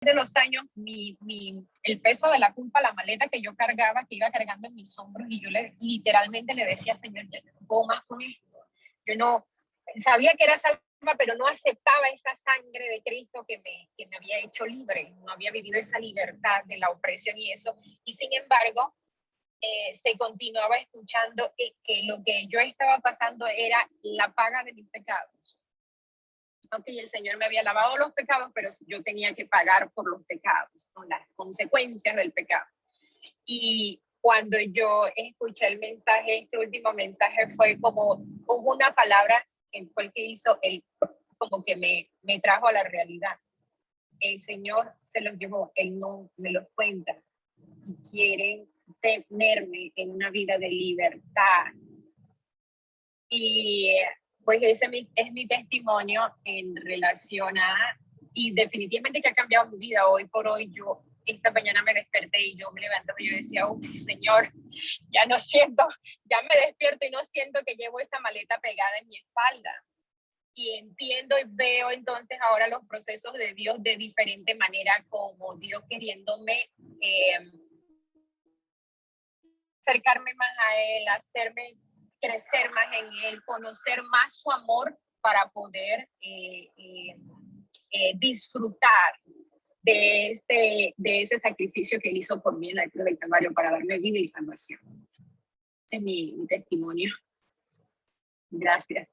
de los años, el peso de la culpa, la maleta que yo cargaba, que iba cargando en mis hombros, y yo literalmente le decía, Señor, ya no puedo más con esto. Yo no sabía que era salva, pero no aceptaba esa sangre de Cristo que me había hecho libre. No había vivido esa libertad de la opresión y eso. Y sin embargo, se continuaba escuchando que lo que yo estaba pasando era la paga de mis pecados. Okay, el Señor me había lavado los pecados, pero yo tenía que pagar por los pecados, ¿no? Las consecuencias del pecado. Y cuando yo escuché el mensaje, este último mensaje fue como, hubo una palabra que fue el que hizo, como que me trajo a la realidad. El Señor se los llevó, Él no me los cuenta. Y quieren tenerme en una vida de libertad. Y pues ese es mi testimonio en relación a, y definitivamente que ha cambiado mi vida. Hoy por hoy yo, esta mañana me desperté y yo me levantaba y yo decía, Señor, ya no siento, ya me despierto y no siento que llevo esa maleta pegada en mi espalda. Y entiendo y veo entonces ahora los procesos de Dios de diferente manera, como Dios queriéndome acercarme más a Él, hacerme crecer más en Él, conocer más su amor para poder disfrutar de ese sacrificio que Él hizo por mí en la cruz del Calvario para darme vida y salvación. Ese es mi testimonio. Gracias.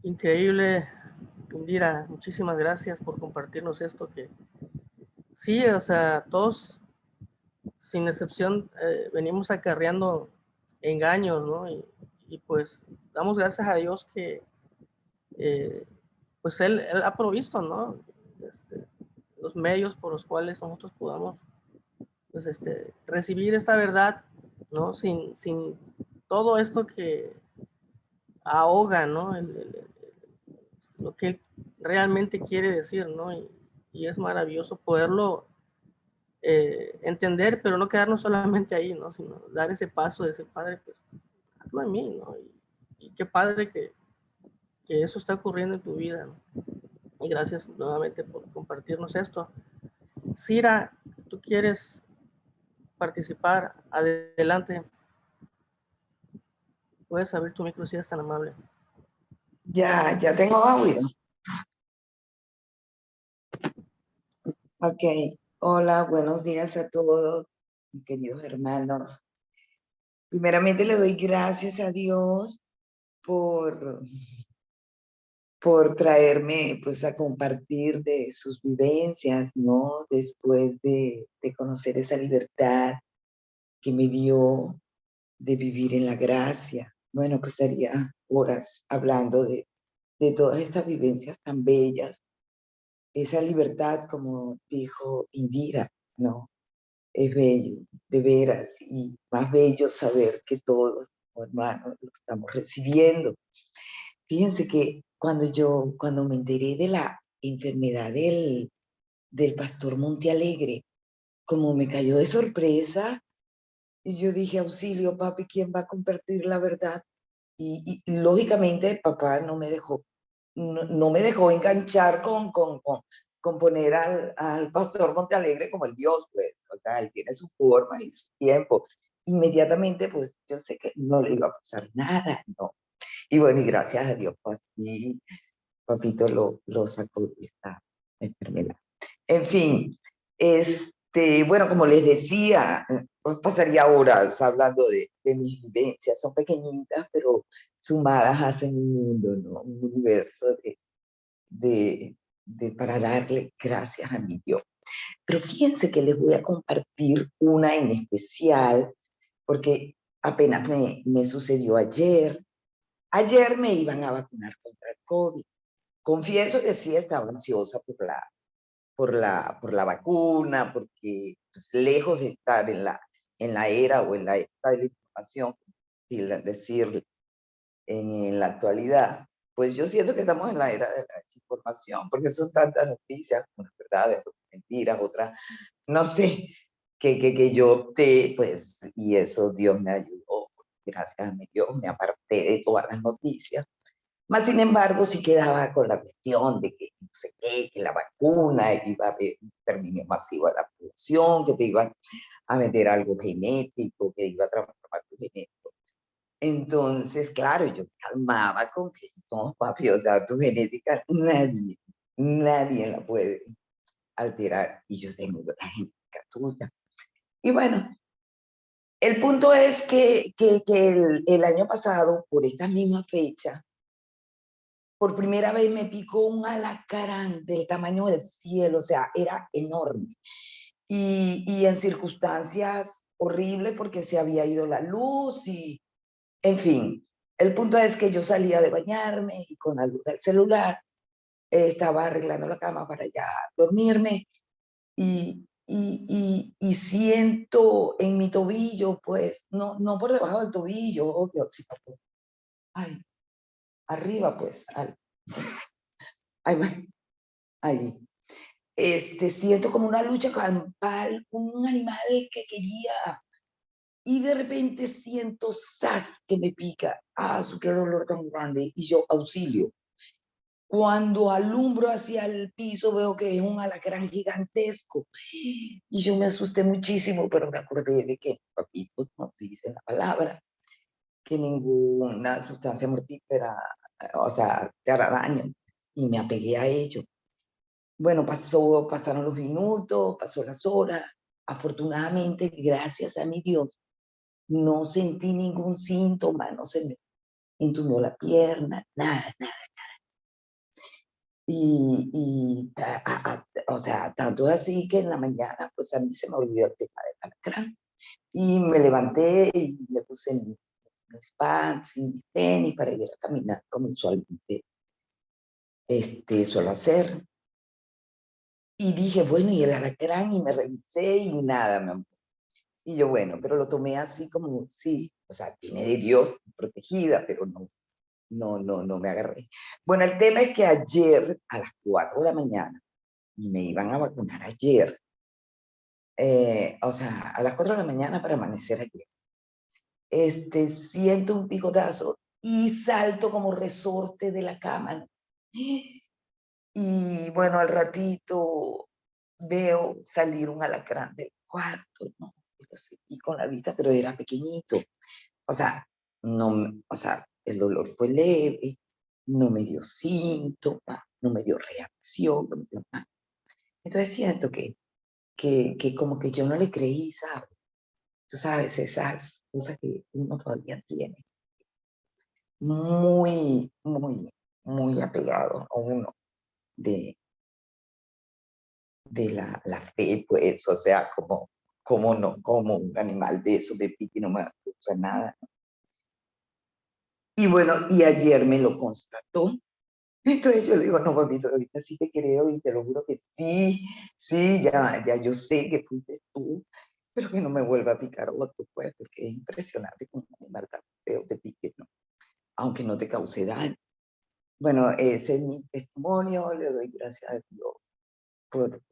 Increíble, Indira. Muchísimas gracias por compartirnos esto que sí, o sea, todos sin excepción venimos acarreando engaños, ¿no? Y pues damos gracias a Dios que pues él ha provisto, ¿no? Los medios por los cuales nosotros podamos pues, recibir esta verdad, ¿no? Sin todo esto que ahoga, ¿no? Lo que él realmente quiere decir, ¿no? Y es maravilloso poderlo entender, pero no quedarnos solamente ahí, ¿no? Sino dar ese paso de decir, Padre, pues, hazlo en mí, ¿no? Y qué padre que eso está ocurriendo en tu vida, ¿no? Y gracias nuevamente por compartirnos esto. Cira, ¿tú quieres participar? Adelante. Puedes abrir tu micro si eres tan amable. Ya tengo audio. Ok. Hola, buenos días a todos, mis queridos hermanos. Primeramente le doy gracias a Dios por traerme pues a compartir de sus vivencias, ¿no? Después de conocer esa libertad que me dio de vivir en la gracia. Bueno, pues estaría horas hablando de todas estas vivencias tan bellas. Esa libertad, como dijo Indira, ¿no? Es bello, de veras, y más bello saber que todos, como hermanos, lo estamos recibiendo. Fíjense que cuando me enteré de la enfermedad del pastor Montealegre, como me cayó de sorpresa, y yo dije, auxilio, papi, ¿quién va a compartir la verdad? Y lógicamente papá no me dejó enganchar con poner al pastor Montealegre como el Dios, pues, o sea, él tiene su forma y su tiempo. Inmediatamente, pues, yo sé que no le iba a pasar nada, ¿no? Y bueno, y gracias a Dios, pues, sí, papito lo sacó de esta enfermedad. En fin, bueno, como les decía, pues pasaría horas hablando de mis vivencias. Son pequeñitas, pero sumadas hacen un mundo, ¿no? Un universo para darle gracias a mi Dios. Pero fíjense que les voy a compartir una en especial, porque apenas me sucedió ayer. Ayer me iban a vacunar contra el COVID. Confieso que sí estaba ansiosa por la vacuna, porque pues, lejos de estar en la era o en la época de la información, decir en la actualidad, pues yo siento que estamos en la era de la desinformación, porque son tantas noticias, unas verdades, otras mentiras, otras, no sé, que yo opté, pues, y eso Dios me ayudó, gracias a mi Dios, me aparté de todas las noticias, Más sin embargo, sí quedaba con la cuestión de que no sé qué, que la vacuna iba a haber un exterminio masivo de la población, que te iban a vender algo genético, que iba a transformar tu genético. Entonces, claro, yo me calmaba con que no, papi, o sea, tu genética nadie la puede alterar y yo tengo la genética tuya. Y bueno, el punto es que el año pasado, por esta misma fecha, por primera vez me picó un alacrán del tamaño del cielo, o sea, era enorme. Y en circunstancias horribles porque se había ido la luz y, en fin, el punto es que yo salía de bañarme y con la luz del celular estaba arreglando la cama para ya dormirme y siento en mi tobillo, pues, no por debajo del tobillo, obvio, sino por, ay, arriba, pues, ay, ahí. Siento como una lucha campal, un animal que quería, y de repente siento ¡zas! Que me pica. ¡Ah, su qué dolor tan grande! Y yo, auxilio. Cuando alumbro hacia el piso veo que es un alacrán gigantesco. Y yo me asusté muchísimo, pero me acordé de que papito no dice la palabra, que ninguna sustancia mortífera, o sea, te hará daño. Y me apegué a ello. Bueno, pasaron los minutos, pasó las horas. Afortunadamente, gracias a mi Dios, no sentí ningún síntoma, no se me entumió la pierna, nada, nada. O sea, tanto es así que en la mañana, pues a mí se me olvidó el tema del alacrán. Y me levanté y me puse mis pants y mis tenis para ir a caminar como usualmente suelo hacer. Y dije, bueno, y el alacrán, y me revisé y nada, mi amor. Y yo, bueno, pero lo tomé así como, sí, o sea, viene de Dios, protegida, pero no me agarré. Bueno, el tema es que ayer a las 4 de la mañana, y me iban a vacunar ayer, o sea, a las 4 de la mañana para amanecer ayer, siento un picotazo y salto como resorte de la cama, ¿no? Y bueno, al ratito veo salir un alacrán del cuarto, ¿no? Lo sentí con la vista, pero era pequeñito. O sea, o sea, el dolor fue leve, no me dio síntomas, no me dio reacción, no me dio nada. Entonces siento que como que yo no le creí, ¿sabes? Tú sabes, esas cosas que uno todavía tiene, muy apegado a uno de, de la fe, pues, o sea, como no, como un animal de eso, de pique, no me gusta nada. Y bueno, y ayer me lo constató. Entonces yo le digo, no, papito, ahorita sí te creo y te lo juro que sí, sí, ya yo sé que fuiste tú, pero que no me vuelva a picar otro, pues, porque es impresionante como un animal tan feo te pique, ¿no? Aunque no te cause daño. Bueno, ese es mi testimonio, le doy gracias a Dios por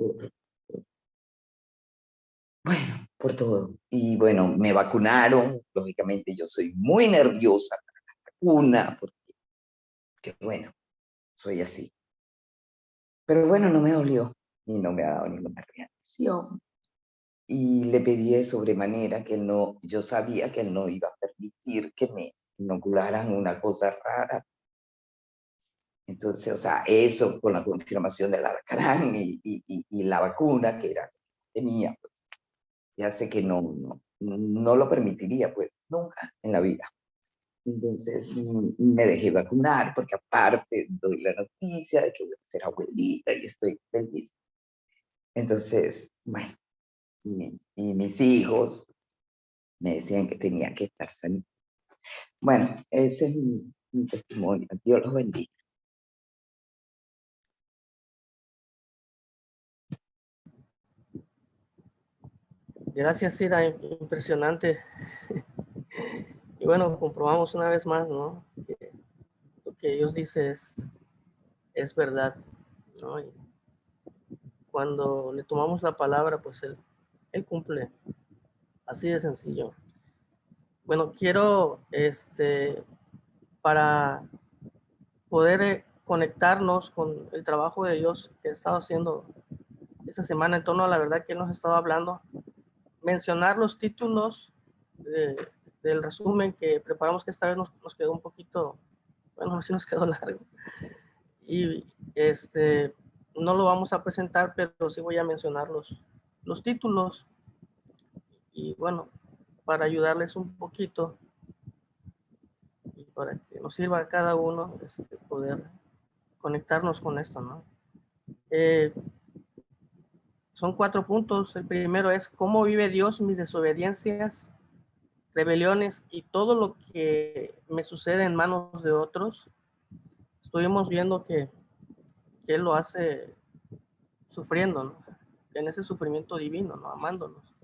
bueno, por todo. Y bueno, me vacunaron, lógicamente yo soy muy nerviosa para la vacuna, porque bueno, soy así. Pero bueno, no me dolió y no me ha dado ninguna reacción. Y le pedí de sobremanera que no, yo sabía que él no iba a permitir que me inocularan una cosa rara. Entonces, o sea, eso con la confirmación del alacrán y la vacuna que era tenía, pues ya sé que no lo permitiría, pues nunca en la vida. Entonces me dejé vacunar porque aparte doy la noticia de que voy a ser abuelita y estoy feliz. Entonces, bueno, y mis hijos me decían que tenía que estar sano. Bueno, ese es mi testimonio. Dios los bendiga. Gracias, Ira, impresionante. Y bueno, comprobamos una vez más, ¿no? Que lo que Dios dice es verdad, ¿no? Y cuando le tomamos la palabra, pues él cumple. Así de sencillo. Bueno, quiero, para poder conectarnos con el trabajo de Dios que he estado haciendo esta semana en torno a la verdad que Él nos ha estado hablando, mencionar los títulos del resumen que preparamos, que esta vez nos quedó un poquito, bueno, así nos quedó largo. Y no lo vamos a presentar, pero sí voy a mencionar los títulos. Y bueno, para ayudarles un poquito y para que nos sirva a cada uno poder conectarnos con esto, ¿no? Son 4 puntos. El primero es cómo vive Dios mis desobediencias, rebeliones y todo lo que me sucede en manos de otros. Estuvimos viendo que Él lo hace sufriendo, ¿no? En ese sufrimiento divino, ¿no? Amándonos.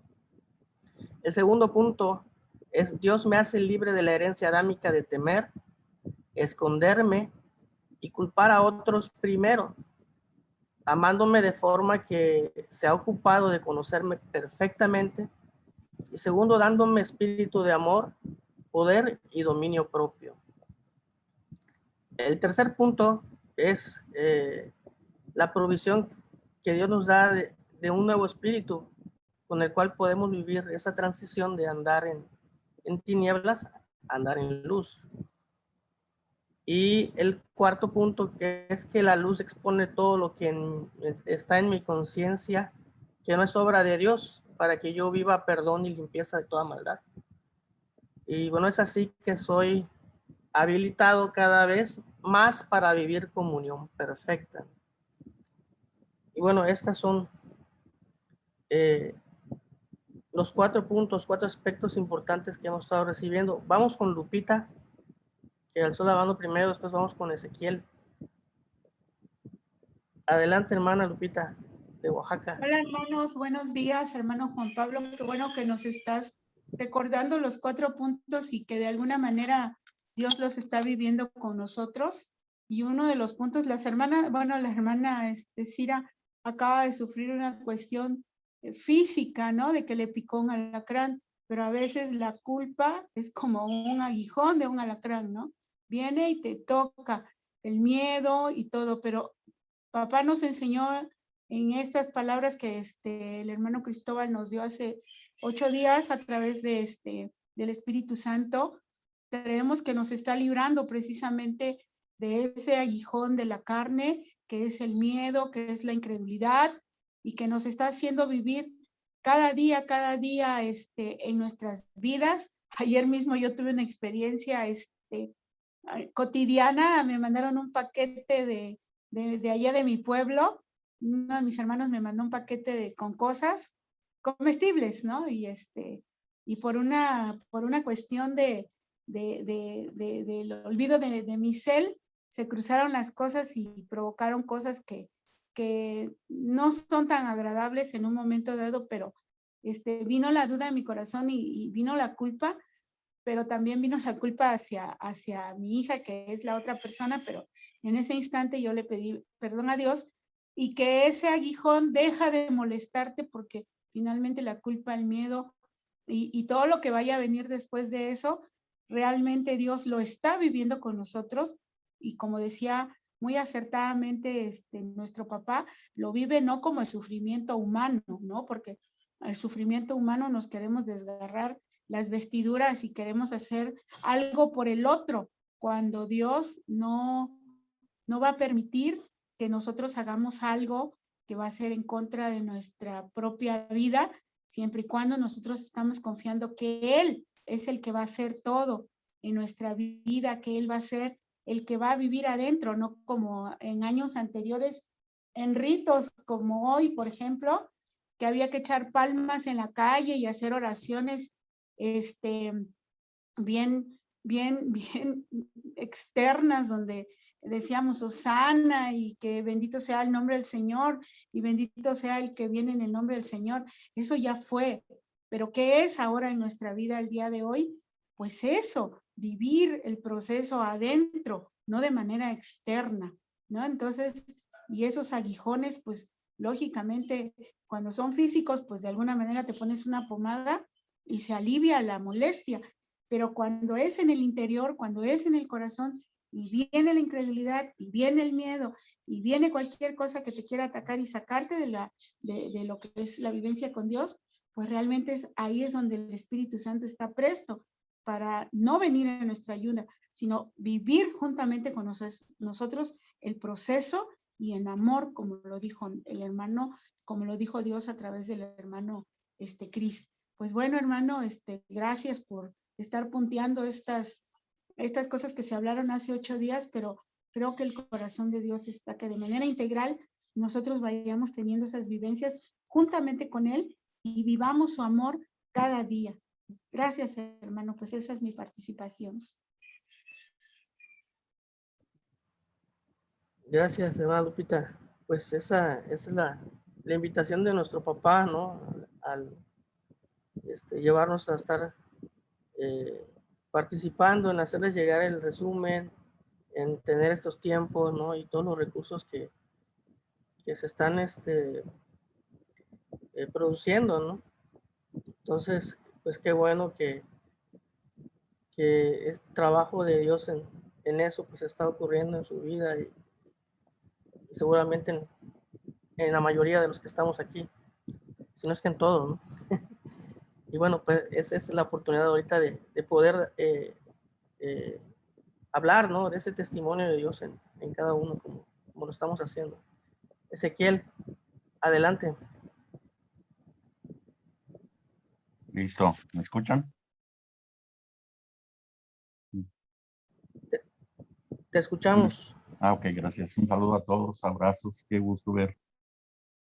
El segundo punto es Dios me hace libre de la herencia adámica de temer, esconderme y culpar a otros primero, amándome de forma que se ha ocupado de conocerme perfectamente. Y segundo, dándome espíritu de amor, poder y dominio propio. El tercer punto es la provisión que Dios nos da de un nuevo espíritu con el cual podemos vivir esa transición de andar en tinieblas a andar en luz. Y el cuarto punto, que es que la luz expone todo lo que está en mi conciencia, que no es obra de Dios, para que yo viva perdón y limpieza de toda maldad. Y bueno, es así que soy habilitado cada vez más para vivir comunión perfecta. Y bueno, estos son los 4 puntos, 4 aspectos importantes que hemos estado recibiendo. Vamos con Lupita, que alzó la mano primero, después vamos con Ezequiel. Adelante, hermana Lupita, de Oaxaca. Hola, hermanos, buenos días, hermano Juan Pablo. Qué bueno que nos estás recordando los 4 puntos y que de alguna manera Dios los está viviendo con nosotros. Y uno de los puntos, la hermana Cira acaba de sufrir una cuestión física, ¿no? De que le picó un alacrán, pero a veces la culpa es como un aguijón de un alacrán, ¿no? Viene y te toca el miedo y todo, pero papá nos enseñó en estas palabras que el hermano Cristóbal nos dio hace 8 días a través de del Espíritu Santo. Creemos que nos está librando precisamente de ese aguijón de la carne, que es el miedo, que es la incredulidad, y que nos está haciendo vivir cada día en nuestras vidas. Ayer mismo yo tuve una experiencia cotidiana, me mandaron un paquete de allá de mi pueblo. Uno de mis hermanos me mandó un paquete con cosas comestibles, ¿no? Y por una cuestión del olvido de mi cel, se cruzaron las cosas y provocaron cosas que no son tan agradables en un momento dado, pero vino la duda en mi corazón y vino la culpa, pero también vino la culpa hacia mi hija, que es la otra persona, pero en ese instante yo le pedí perdón a Dios y que ese aguijón deja de molestarte, porque finalmente la culpa, el miedo y todo lo que vaya a venir después de eso, realmente Dios lo está viviendo con nosotros. Y como decía muy acertadamente nuestro papá, lo vive no como el sufrimiento humano, ¿no? Porque al sufrimiento humano nos queremos desgarrar las vestiduras y queremos hacer algo por el otro, cuando Dios no va a permitir que nosotros hagamos algo que va a ser en contra de nuestra propia vida, siempre y cuando nosotros estamos confiando que Él es el que va a hacer todo en nuestra vida, que Él va a ser el que va a vivir adentro, no como en años anteriores, en ritos como hoy, por ejemplo, que había que echar palmas en la calle y hacer oraciones bien externas, donde decíamos Hosana y que bendito sea el nombre del Señor y bendito sea el que viene en el nombre del Señor. Eso ya fue, pero ¿qué es ahora en nuestra vida el día de hoy? Pues eso, vivir el proceso adentro, no de manera externa, ¿no? Entonces, y esos aguijones, pues lógicamente cuando son físicos, pues de alguna manera te pones una pomada y se alivia la molestia, pero cuando es en el interior, cuando es en el corazón, y viene la incredulidad, y viene el miedo, y viene cualquier cosa que te quiera atacar y sacarte de lo que es la vivencia con Dios, pues realmente ahí es donde el Espíritu Santo está presto para no venir a nuestra ayuda, sino vivir juntamente con nosotros el proceso y en amor, como lo dijo el hermano, como lo dijo Dios a través del hermano Cris. Pues bueno, hermano, gracias por estar punteando estas cosas que se hablaron hace 8 días, pero creo que el corazón de Dios está que de manera integral nosotros vayamos teniendo esas vivencias juntamente con Él y vivamos su amor cada día. Gracias, hermano, pues esa es mi participación. Gracias, hermana Lupita. Pues esa es la invitación de nuestro papá, ¿no? Al llevarnos a estar participando en hacerles llegar el resumen, en tener estos tiempos, ¿no? Y todos los recursos que se están produciendo, ¿no? Entonces, pues qué bueno que es trabajo de Dios en eso, pues está ocurriendo en su vida y seguramente en la mayoría de los que estamos aquí, si no es que en todo, ¿no? Y bueno, pues esa es la oportunidad ahorita de poder hablar, ¿no? De ese testimonio de Dios en cada uno, como lo estamos haciendo. Ezequiel, adelante. Listo, ¿me escuchan? Te escuchamos. Ok, gracias. Un saludo a todos, abrazos, qué gusto ver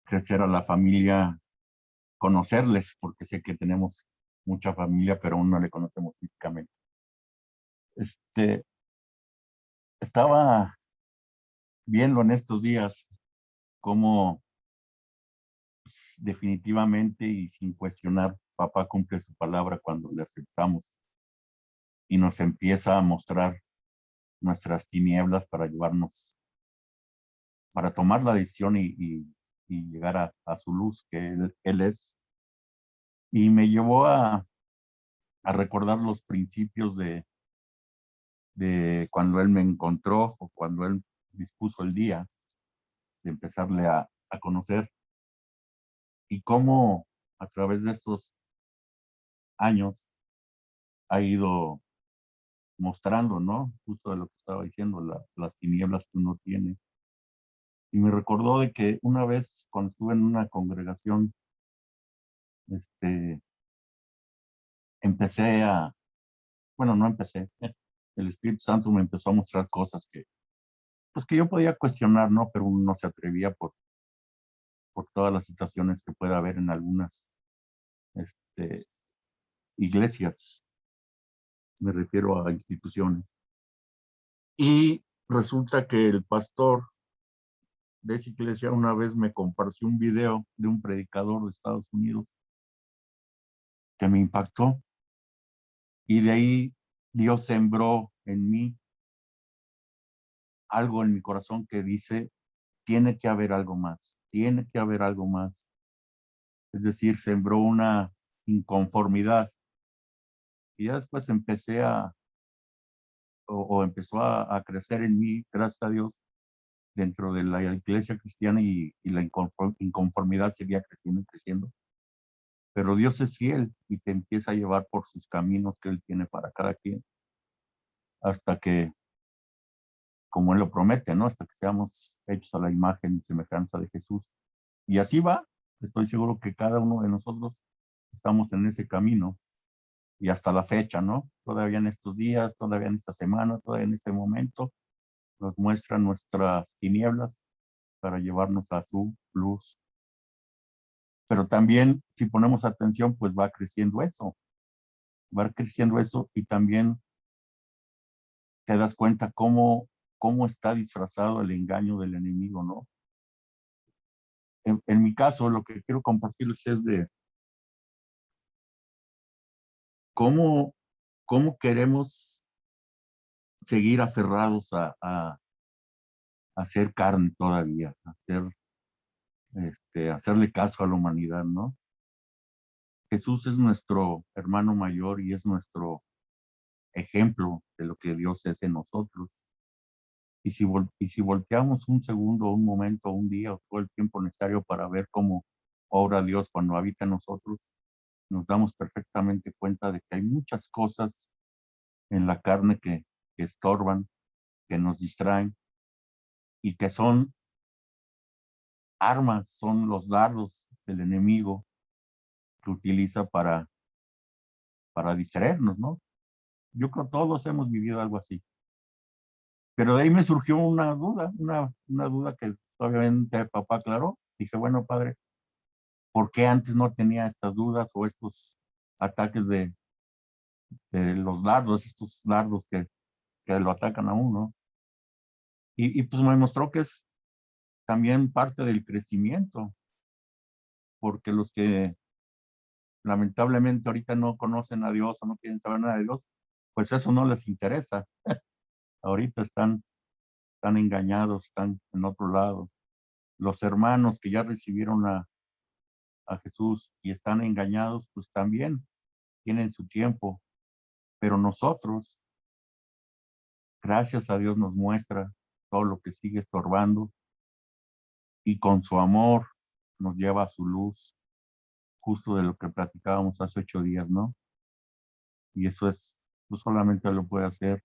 crecer a la familia, conocerles, porque sé que tenemos mucha familia, pero aún no le conocemos físicamente. Estaba viendo en estos días cómo definitivamente y sin cuestionar, papá cumple su palabra cuando le aceptamos y nos empieza a mostrar nuestras tinieblas para llevarnos, para tomar la decisión y llegar a su luz, que él es. Y me llevó a recordar los principios de cuando él me encontró o cuando él dispuso el día de empezarle a conocer y cómo a través de estos años ha ido mostrando, ¿no? Justo de lo que estaba diciendo, las tinieblas que uno tiene. Y me recordó de que una vez cuando estuve en una congregación, empecé bueno, no empecé, el Espíritu Santo me empezó a mostrar cosas pues que yo podía cuestionar, ¿no? Pero uno no se atrevía por todas las situaciones que puede haber en algunas iglesias, me refiero a instituciones. Y resulta que el pastor de esa iglesia una vez me compartió un video de un predicador de Estados Unidos que me impactó. Y de ahí Dios sembró en mí algo en mi corazón que dice, tiene que haber algo más, tiene que haber algo más. Es decir, sembró una inconformidad. Y ya después empecé o empezó a crecer en mí, gracias a Dios, dentro de la iglesia cristiana y la inconformidad seguía creciendo y creciendo. Pero Dios es fiel y te empieza a llevar por sus caminos que Él tiene para cada quien, hasta que, como Él lo promete, ¿no? Hasta que seamos hechos a la imagen y semejanza de Jesús. Y así va. Estoy seguro que cada uno de nosotros estamos en ese camino y hasta la fecha, ¿no? Todavía en estos días, todavía en esta semana, todavía en este momento, nos muestra nuestras tinieblas para llevarnos a su luz. Pero también, si ponemos atención, pues va creciendo eso y también te das cuenta cómo está disfrazado el engaño del enemigo, ¿no? En mi caso, lo que quiero compartirles es de cómo queremos seguir aferrados a hacer carne todavía, hacerle caso a la humanidad, ¿no? Jesús es nuestro hermano mayor y es nuestro ejemplo de lo que Dios es en nosotros. Y si volteamos un segundo, un momento, un día o todo el tiempo necesario para ver cómo obra Dios cuando habita en nosotros, nos damos perfectamente cuenta de que hay muchas cosas en la carne que estorban, que nos distraen y que son armas, son los dardos del enemigo que utiliza para distraernos, ¿no? Yo creo que todos hemos vivido algo así. Pero de ahí me surgió una duda, una duda que obviamente papá aclaró. Dije, bueno, padre, ¿por qué antes no tenía estas dudas o estos ataques de los dardos, estos dardos que lo atacan a uno? Y pues me mostró que es también parte del crecimiento, porque los que lamentablemente ahorita no conocen a Dios o no quieren saber nada de Dios, pues eso no les interesa. Ahorita están engañados, están en otro lado. Los hermanos que ya recibieron a Jesús y están engañados, pues también tienen su tiempo. Pero nosotros, gracias a Dios, nos muestra todo lo que sigue estorbando y con su amor nos lleva a su luz, justo de lo que platicábamos hace 8 días, ¿no? Y eso es, pues solamente lo puede hacer.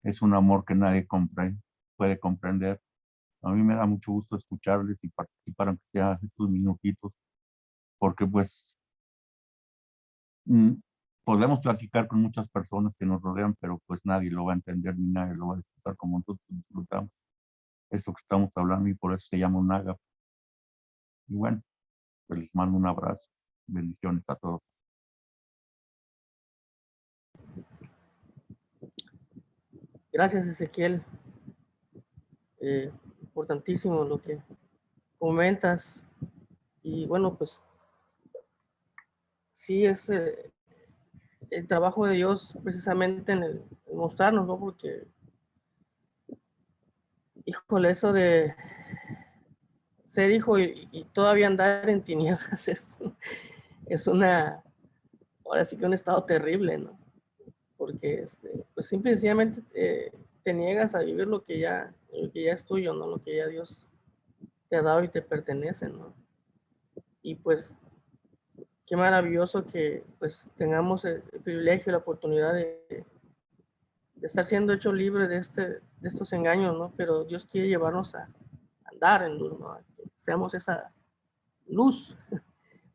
Es un amor que nadie puede comprender. A mí me da mucho gusto escucharles y participar, aunque sea estos minutitos, porque pues podemos platicar con muchas personas que nos rodean, pero pues nadie lo va a entender ni nadie lo va a disfrutar como nosotros disfrutamos esto que estamos hablando, y por eso se llama un ágape. Y bueno, pues les mando un abrazo. Bendiciones a todos. Gracias, Ezequiel. Importantísimo lo que comentas. Y bueno, pues sí es el trabajo de Dios precisamente en mostrarnos, ¿no? Porque, híjole, eso de ser hijo y todavía andar en tinieblas es una, ahora sí que un estado terrible, ¿no? Porque pues simple y sencillamente te niegas a vivir lo que ya es tuyo, ¿no? Lo que ya Dios te ha dado y te pertenece, ¿no? Y pues qué maravilloso que pues tengamos el privilegio, la oportunidad de estar siendo hecho libre de estos engaños, ¿no? Pero Dios quiere llevarnos a andar en luz, ¿no? A que seamos esa luz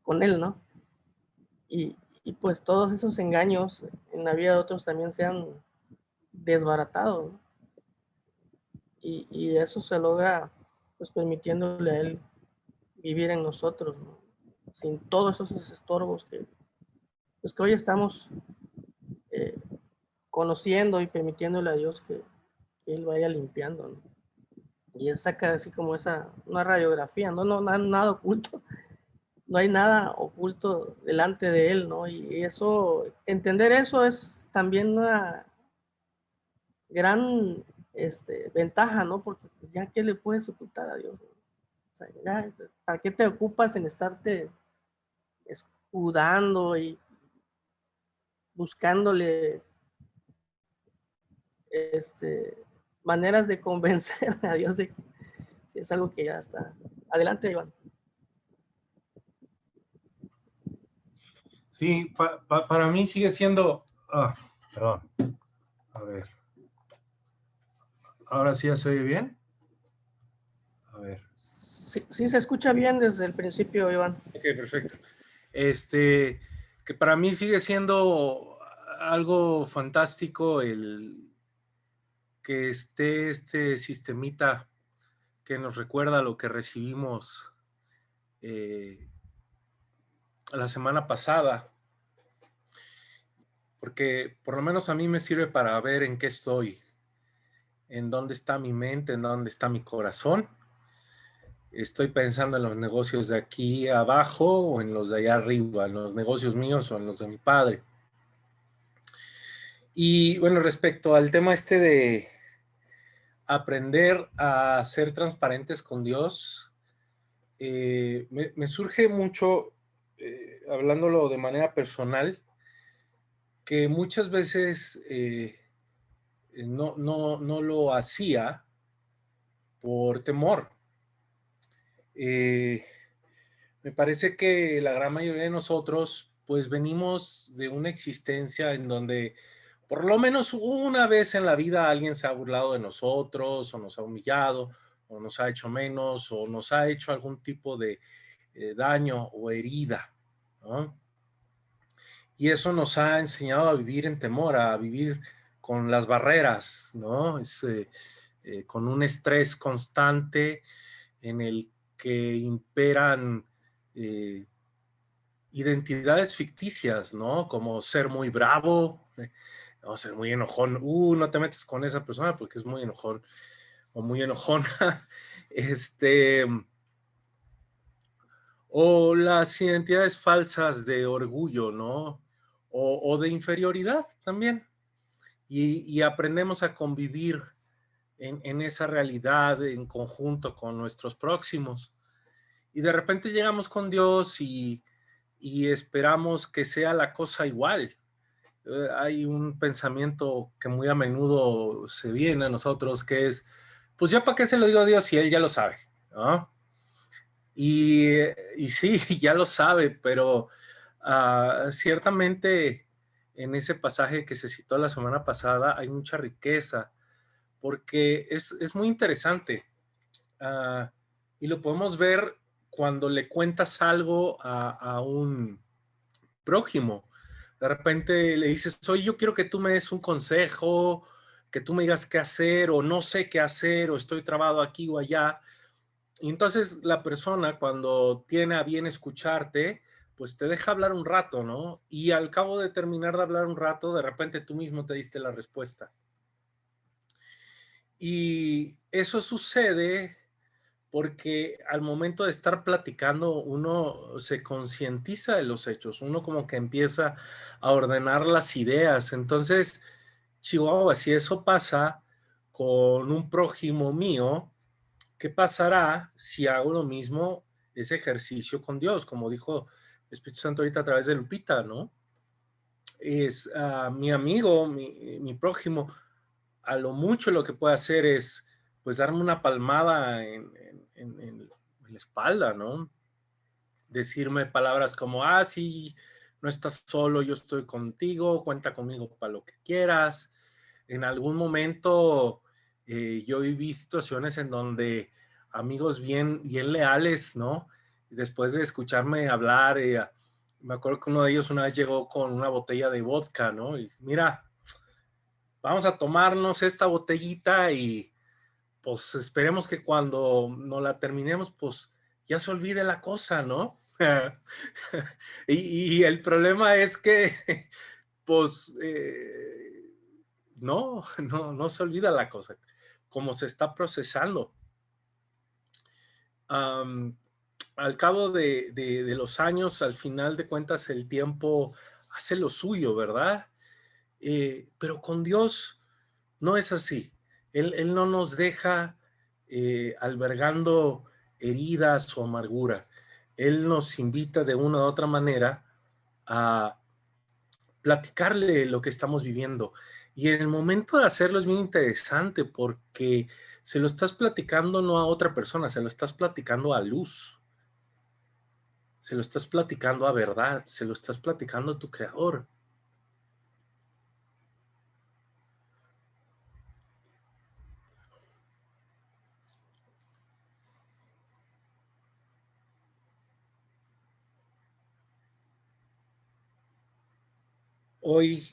con Él, ¿no? Y pues todos esos engaños en la vida de otros también sean desbaratados, ¿no? Y eso se logra pues permitiéndole a Él vivir en nosotros, ¿no? Sin todos esos estorbos pues que hoy estamos eh, conociendo y permitiéndole a Dios que Él vaya limpiando, ¿no? Y Él saca así como una radiografía, no nada oculto, no hay nada oculto delante de Él, ¿no? Y eso, entender eso es también una gran ventaja, ¿no? Porque ya que le puedes ocultar a Dios, ¿no? O sea, ya, ¿para qué te ocupas en estarte escudando y buscándole maneras de convencer a Dios de que si es algo que ya está? Adelante, Iván. Sí, para mí sigue siendo... perdón. A ver. ¿Ahora sí ya se oye bien? A ver. Sí, se escucha bien desde el principio, Iván. Ok, perfecto. Que para mí sigue siendo algo fantástico el que esté este sistemita que nos recuerda lo que recibimos la semana pasada, porque por lo menos a mí me sirve para ver en qué estoy, en dónde está mi mente, en dónde está mi corazón. Estoy pensando en los negocios de aquí abajo o en los de allá arriba, en los negocios míos o en los de mi padre. Y bueno, respecto al tema de aprender a ser transparentes con Dios, me surge mucho, hablándolo de manera personal, que muchas veces no lo hacía por temor. Me parece que la gran mayoría de nosotros pues venimos de una existencia en donde por lo menos una vez en la vida alguien se ha burlado de nosotros o nos ha humillado o nos ha hecho menos o nos ha hecho algún tipo de daño o herida, ¿no? Y eso nos ha enseñado a vivir en temor, a vivir con las barreras, ¿no? Con un estrés constante en el que imperan identidades ficticias, ¿no? Como ser muy bravo, no, ser muy enojón. No te metes con esa persona porque es muy enojón o muy enojona. O las identidades falsas de orgullo, ¿no? O de inferioridad también. Y aprendemos a convivir en esa realidad en conjunto con nuestros próximos. Y de repente llegamos con Dios y esperamos que sea la cosa igual. Hay un pensamiento que muy a menudo se viene a nosotros que es, pues ya para qué se lo digo a Dios si Él ya lo sabe, ¿no? Y sí, ya lo sabe, pero ciertamente en ese pasaje que se citó la semana pasada hay mucha riqueza, porque es muy interesante. Y lo podemos ver cuando le cuentas algo a un prójimo. De repente le dices, oye, yo quiero que tú me des un consejo, que tú me digas qué hacer, o no sé qué hacer, o estoy trabado aquí o allá. Y entonces la persona, cuando tiene a bien escucharte, pues te deja hablar un rato, ¿no? Y al cabo de terminar de hablar un rato, de repente tú mismo te diste la respuesta. Y eso sucede porque al momento de estar platicando uno se concientiza de los hechos, uno como que empieza a ordenar las ideas. Entonces, Chihuahua, si eso pasa con un prójimo mío, ¿qué pasará si hago lo mismo, ese ejercicio con Dios? Como dijo el Espíritu Santo ahorita a través de Lupita, ¿no? Es mi amigo, mi prójimo, a lo mucho lo que puede hacer es pues darme una palmada en la espalda, ¿no? Decirme palabras como, sí, no estás solo, yo estoy contigo, cuenta conmigo para lo que quieras. En algún momento yo viví situaciones en donde amigos bien leales, ¿no? Después de escucharme hablar, me acuerdo que uno de ellos una vez llegó con una botella de vodka, ¿no? Y mira, vamos a tomarnos esta botellita y pues esperemos que cuando no la terminemos, pues ya se olvide la cosa, ¿no? y el problema es que, pues, no se olvida la cosa, como se está procesando. Al cabo de los años, al final de cuentas, el tiempo hace lo suyo, ¿verdad? Pero con Dios no es así. Él no nos deja albergando heridas o amargura. Él nos invita de una u otra manera a platicarle lo que estamos viviendo. Y en el momento de hacerlo es bien interesante porque se lo estás platicando no a otra persona, se lo estás platicando a luz. Se lo estás platicando a verdad, se lo estás platicando a tu creador. Hoy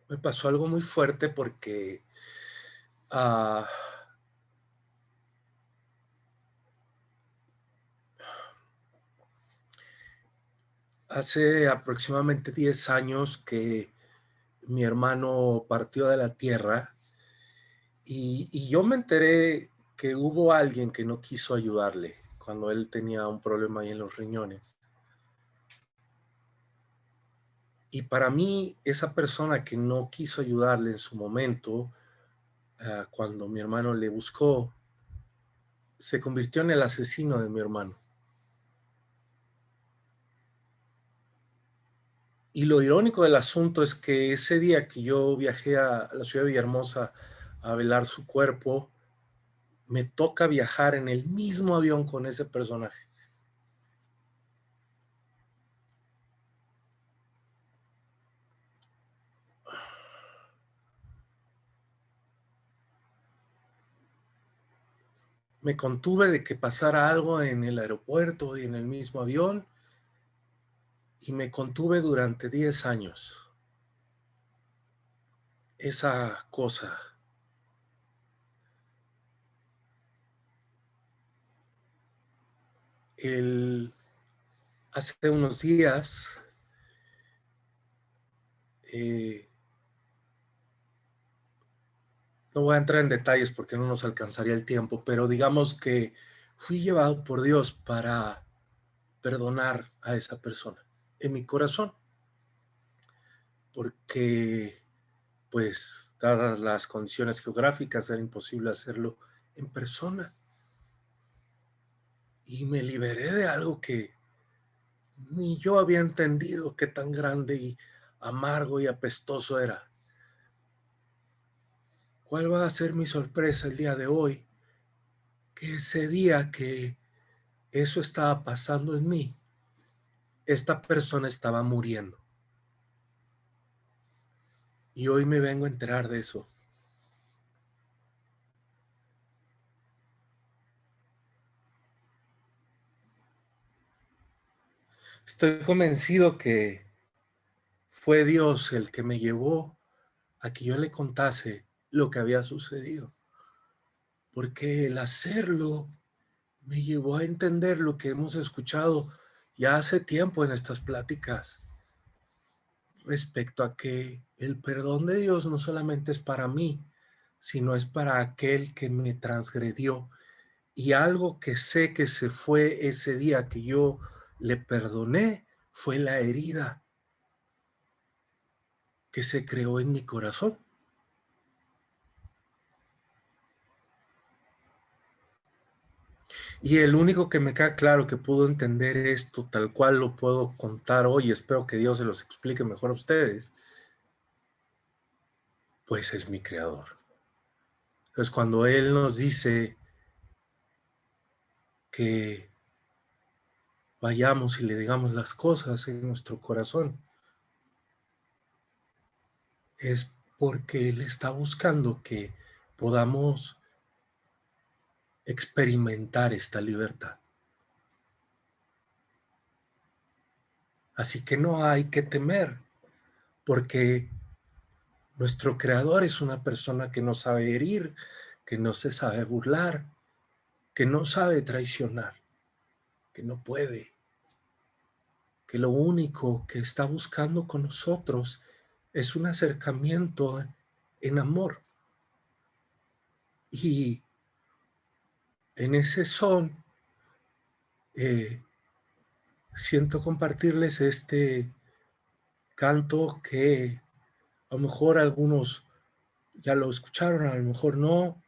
me pasó algo muy fuerte porque hace aproximadamente 10 años que mi hermano partió de la tierra y yo me enteré que hubo alguien que no quiso ayudarle cuando él tenía un problema ahí en los riñones. Y para mí, esa persona que no quiso ayudarle en su momento, cuando mi hermano le buscó, se convirtió en el asesino de mi hermano. Y lo irónico del asunto es que ese día que yo viajé a la ciudad de Villahermosa a velar su cuerpo, me toca viajar en el mismo avión con ese personaje. Me contuve de que pasara algo en el aeropuerto y en el mismo avión, y me contuve durante 10 años. Esa cosa. Hace unos días, no voy a entrar en detalles porque no nos alcanzaría el tiempo, pero digamos que fui llevado por Dios para perdonar a esa persona en mi corazón, porque pues dadas las condiciones geográficas era imposible hacerlo en persona, y me liberé de algo que ni yo había entendido qué tan grande y amargo y apestoso era. ¿Cuál va a ser mi sorpresa el día de hoy? Que ese día que eso estaba pasando en mí, esta persona estaba muriendo. Y hoy me vengo a enterar de eso. Estoy convencido que fue Dios el que me llevó a que yo le contase lo que había sucedido. Porque el hacerlo me llevó a entender lo que hemos escuchado ya hace tiempo en estas pláticas, respecto a que el perdón de Dios no solamente es para mí, sino es para aquel que me transgredió. Y algo que sé que se fue ese día que yo le perdoné fue la herida que se creó en mi corazón. Y el único que me queda claro que pudo entender esto tal cual lo puedo contar hoy, espero que Dios se los explique mejor a ustedes, pues es mi Creador. Entonces cuando Él nos dice que vayamos y le digamos las cosas en nuestro corazón, es porque Él está buscando que podamos experimentar esta libertad. Así que no hay que temer, porque nuestro Creador es una persona que no sabe herir, que no se sabe burlar, que no sabe traicionar, que no puede, que lo único que está buscando con nosotros es un acercamiento en amor. Y en ese son, siento compartirles este canto que a lo mejor algunos ya lo escucharon, a lo mejor no.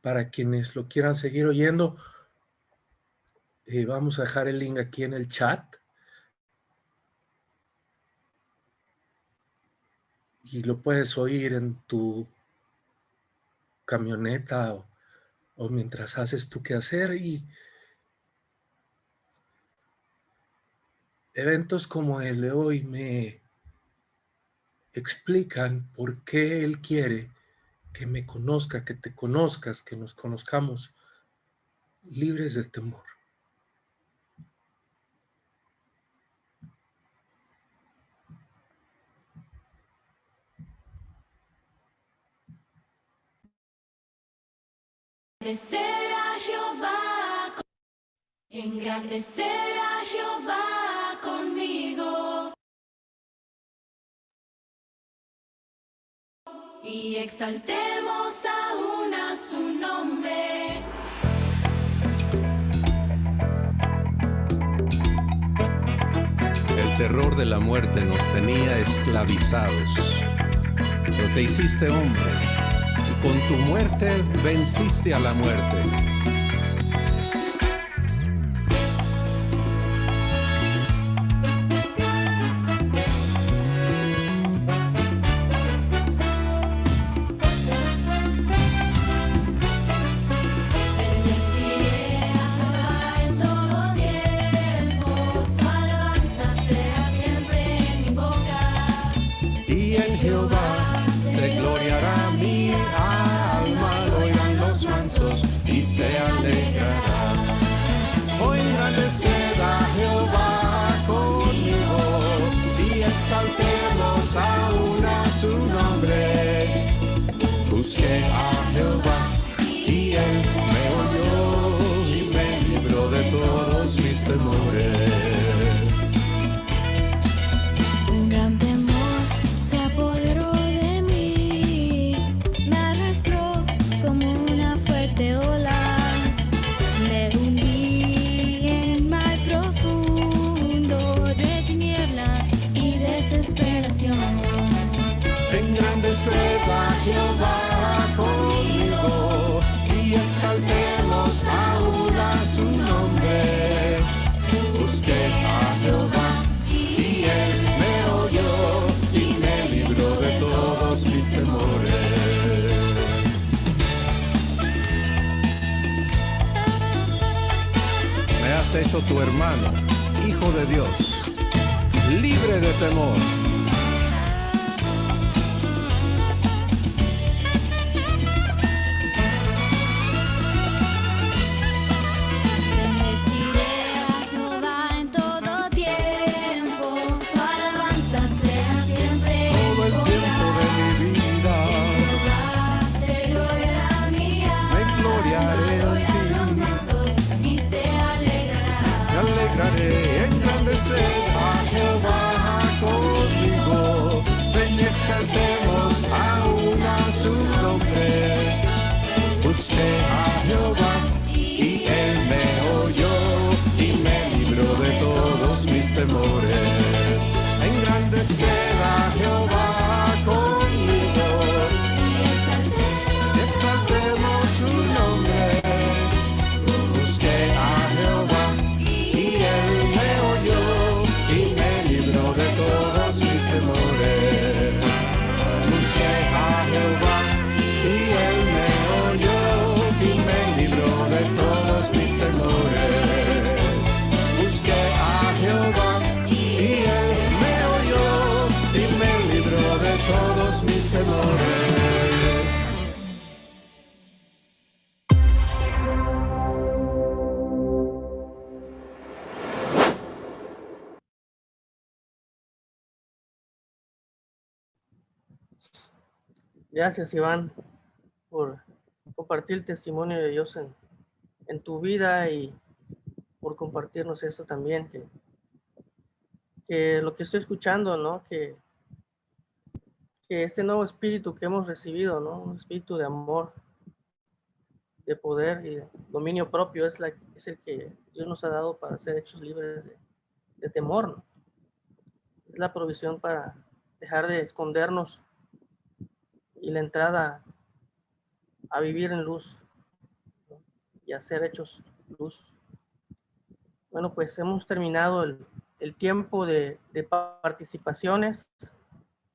Para quienes lo quieran seguir oyendo, vamos a dejar el link aquí en el chat. Y lo puedes oír en tu camioneta o mientras haces tu quehacer. Y eventos como el de hoy me explican por qué Él quiere que me conozca, que te conozcas, que nos conozcamos libres de temor. Engrandecer a Jehová, engrandecer a Jehová conmigo y exaltemos aún a su nombre. El terror de la muerte nos tenía esclavizados, pero te hiciste hombre. Con tu muerte venciste a la muerte. es hecho tu hermano, hijo de Dios, libre de temor. Bendeciré a Jehová en todo tiempo, su alabanza sea siempre. Todo el tiempo de mi vida Jehová se gloriará mi alma, me gloriaré en ti. los mansos y se alegrará. Me alegraré, engrandecer a Jehová conmigo. Ven y exaltemos aún a su nombre. Busqué a Jehová y él me oyó y me libró de todos mis temores. Engrandeced a Jehová conmigo. Exaltemos su nombre. Busqué a Jehová y él me oyó y me libró de todos mis temores. Busqué a Jehová y él me oyó y me libró de todos mis temores. Busqué a Jehová y él me oyó y me libró de todos mis temores. Gracias, Iván, por compartir el testimonio de Dios en tu vida y por compartirnos esto también, que lo que estoy escuchando, ¿no? Que este nuevo espíritu que hemos recibido, ¿no? Un espíritu de amor, de poder y de dominio propio es el que Dios nos ha dado para ser hechos libres de temor, ¿no? Es la provisión para dejar de escondernos y la entrada a vivir en luz, ¿no? Y a ser hechos luz. Bueno, pues hemos terminado el tiempo de participaciones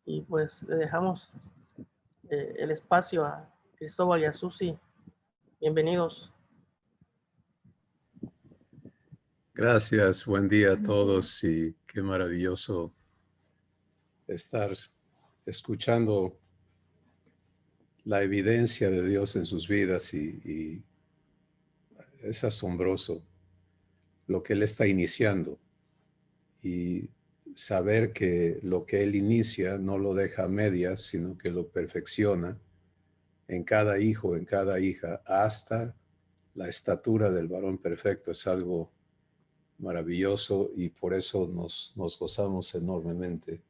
y pues le dejamos el espacio a Cristóbal y a Susi. Bienvenidos. Gracias, buen día a todos y qué maravilloso estar escuchando la evidencia de Dios en sus vidas y es asombroso lo que Él está iniciando y saber que lo que Él inicia no lo deja a medias, sino que lo perfecciona en cada hijo, en cada hija, hasta la estatura del varón perfecto. Es algo maravilloso y por eso nos gozamos enormemente.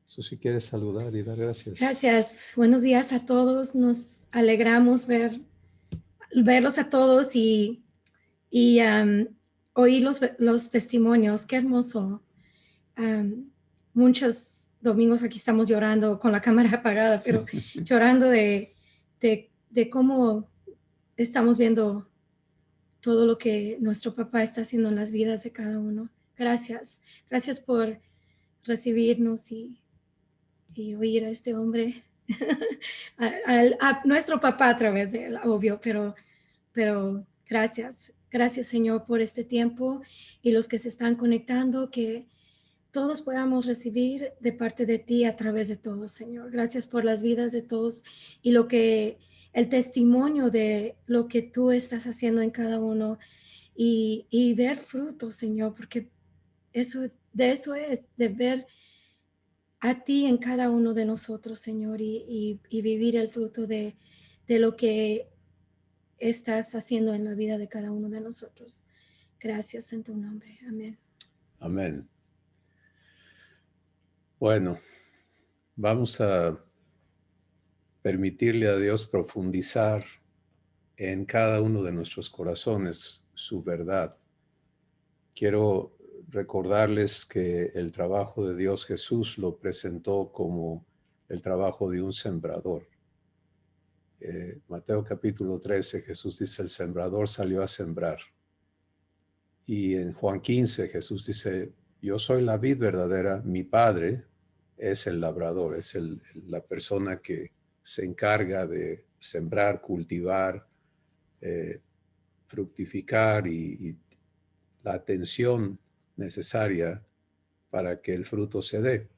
Susi, ¿quieres saludar y dar gracias? Gracias. Buenos días a todos. Nos alegramos verlos a todos y oír los testimonios. Qué hermoso. Muchos domingos aquí estamos llorando con la cámara apagada, pero llorando de cómo estamos viendo todo lo que nuestro papá está haciendo en las vidas de cada uno. Gracias. Gracias por recibirnos y oír a este hombre, a nuestro papá a través de él, obvio, pero gracias. Gracias, Señor, por este tiempo y los que se están conectando, que todos podamos recibir de parte de ti a través de todos, Señor. Gracias por las vidas de todos y el testimonio de lo que tú estás haciendo en cada uno y ver frutos, Señor, porque de eso es, de ver a ti en cada uno de nosotros, Señor, y vivir el fruto de lo que estás haciendo en la vida de cada uno de nosotros. Gracias en tu nombre. Amén. Amén. Bueno, vamos a permitirle a Dios profundizar en cada uno de nuestros corazones su verdad. Quiero recordarles que el trabajo de Dios Jesús lo presentó como el trabajo de un sembrador. Mateo capítulo 13, Jesús dice, el sembrador salió a sembrar. Y en Juan 15, Jesús dice, yo soy la vid verdadera, mi Padre es el labrador, es la persona que se encarga de sembrar, cultivar, fructificar y la atención necesaria para que el fruto se dé.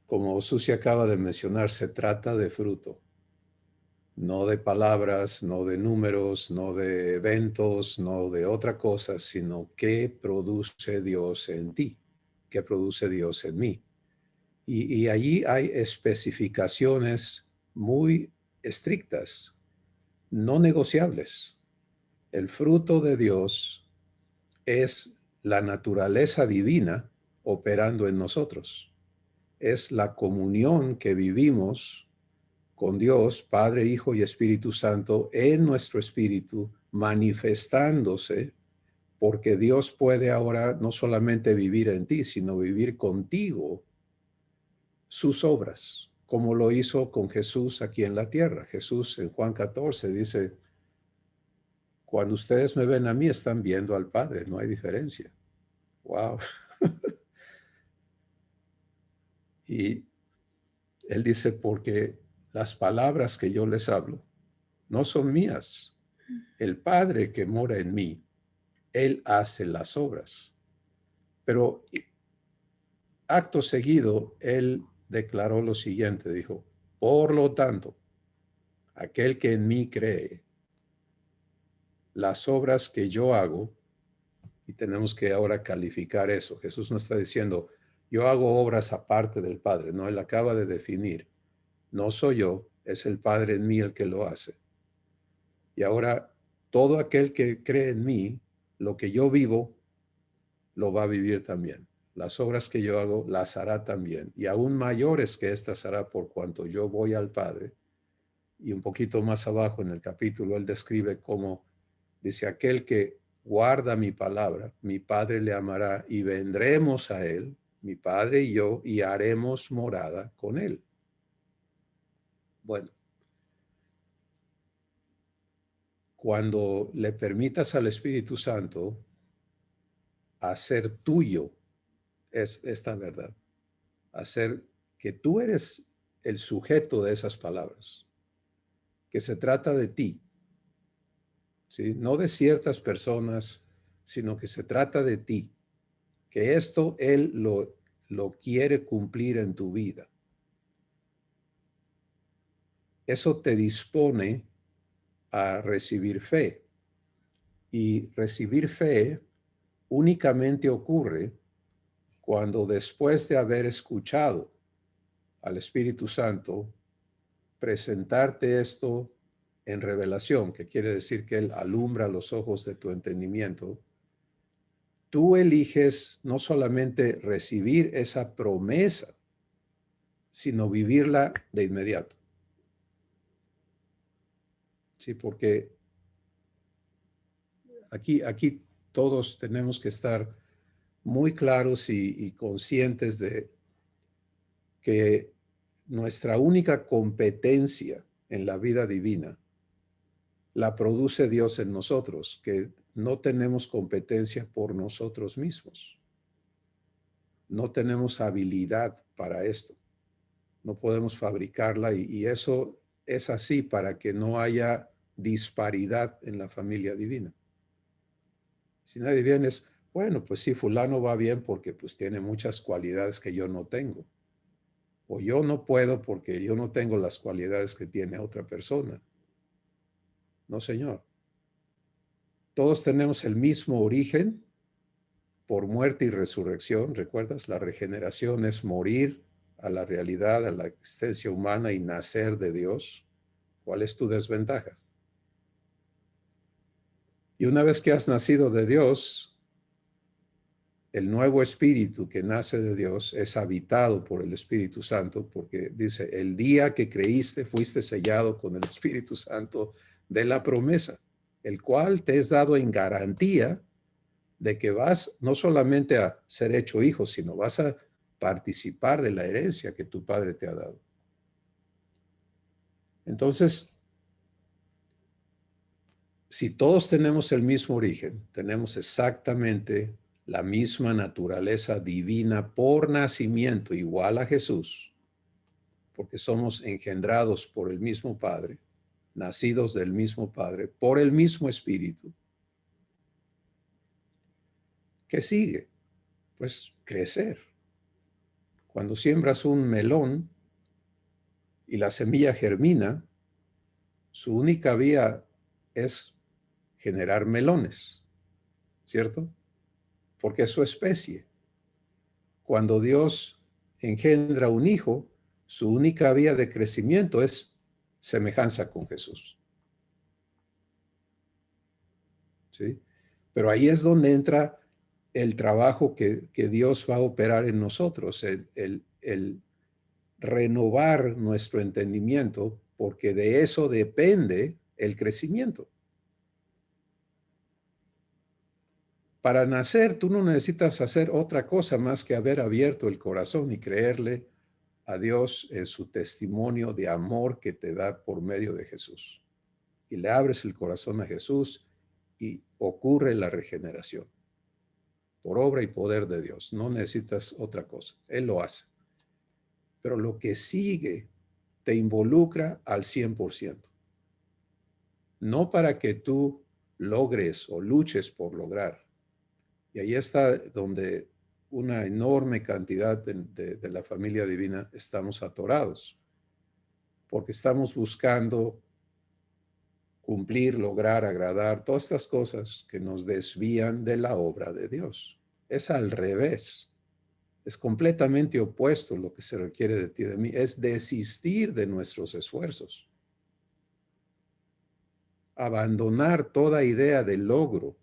Como Susi acaba de mencionar, se trata de fruto, no de palabras, no de números, no de eventos, no de otra cosa, sino qué produce Dios en ti, qué produce Dios en mí. Y allí hay especificaciones muy estrictas, no negociables. El fruto de Dios es la naturaleza divina operando en nosotros. Es la comunión que vivimos con Dios, Padre, Hijo y Espíritu Santo, en nuestro espíritu, manifestándose, porque Dios puede ahora no solamente vivir en ti, sino vivir contigo sus obras, como lo hizo con Jesús aquí en la tierra. Jesús en Juan 14 dice, cuando ustedes me ven a mí, están viendo al Padre, no hay diferencia. Wow. Y él dice, porque las palabras que yo les hablo no son mías. El Padre que mora en mí, Él hace las obras. Pero acto seguido, Él declaró lo siguiente, dijo, por lo tanto, aquel que en mí cree, las obras que yo hago, y tenemos que ahora calificar eso. Jesús no está diciendo, yo hago obras aparte del Padre. No, Él acaba de definir, no soy yo, es el Padre en mí el que lo hace. Y ahora, todo aquel que cree en mí, lo que yo vivo, lo va a vivir también. Las obras que yo hago, las hará también. Y aún mayores que estas hará por cuanto yo voy al Padre. Y un poquito más abajo en el capítulo, él describe cómo, dice, aquel que guarda mi palabra, mi Padre le amará y vendremos a él, mi Padre y yo, y haremos morada con él. Bueno, cuando le permitas al Espíritu Santo hacer tuyo esta verdad, hacer que tú eres el sujeto de esas palabras, que se trata de ti, ¿sí? No de ciertas personas, sino que se trata de ti, que esto Él lo quiere cumplir en tu vida. Eso te dispone a recibir fe. Y recibir fe únicamente ocurre cuando después de haber escuchado al Espíritu Santo presentarte esto en revelación, que quiere decir que Él alumbra los ojos de tu entendimiento, tú eliges no solamente recibir esa promesa, sino vivirla de inmediato. Sí, porque aquí todos tenemos que estar muy claros y conscientes de que nuestra única competencia en la vida divina la produce Dios en nosotros, que no tenemos competencia por nosotros mismos. No tenemos habilidad para esto. No podemos fabricarla y eso es así para que no haya disparidad en la familia divina. Si nadie viene es, bueno, pues sí, fulano va bien porque pues tiene muchas cualidades que yo no tengo. O yo no puedo porque yo no tengo las cualidades que tiene otra persona. No, señor. Todos tenemos el mismo origen por muerte y resurrección. ¿Recuerdas? La regeneración es morir a la realidad, a la existencia humana y nacer de Dios. ¿Cuál es tu desventaja? Y una vez que has nacido de Dios, el nuevo espíritu que nace de Dios es habitado por el Espíritu Santo, porque dice, el día que creíste fuiste sellado con el Espíritu Santo de la promesa, el cual te es dado en garantía de que vas no solamente a ser hecho hijo, sino vas a participar de la herencia que tu Padre te ha dado. Entonces, si todos tenemos el mismo origen, tenemos exactamente la misma naturaleza divina por nacimiento, igual a Jesús, porque somos engendrados por el mismo Padre, nacidos del mismo Padre, por el mismo Espíritu. ¿Qué sigue? Pues crecer. Cuando siembras un melón y la semilla germina, su única vía es generar melones, ¿cierto? Porque es su especie. Cuando Dios engendra un hijo, su única vía de crecimiento es semejanza con Jesús. ¿Sí? Pero ahí es donde entra el trabajo que Dios va a operar en nosotros, el renovar nuestro entendimiento, porque de eso depende el crecimiento. Para nacer, tú no necesitas hacer otra cosa más que haber abierto el corazón y creerle a Dios en su testimonio de amor que te da por medio de Jesús. Y le abres el corazón a Jesús y ocurre la regeneración. Por obra y poder de Dios. No necesitas otra cosa. Él lo hace. Pero lo que sigue te involucra al 100%. No para que tú logres o luches por lograr. Y ahí está donde una enorme cantidad de la familia divina estamos atorados. Porque estamos buscando cumplir, lograr, agradar, todas estas cosas que nos desvían de la obra de Dios. Es al revés. Es completamente opuesto lo que se requiere de ti y de mí. Es desistir de nuestros esfuerzos. Abandonar toda idea de logro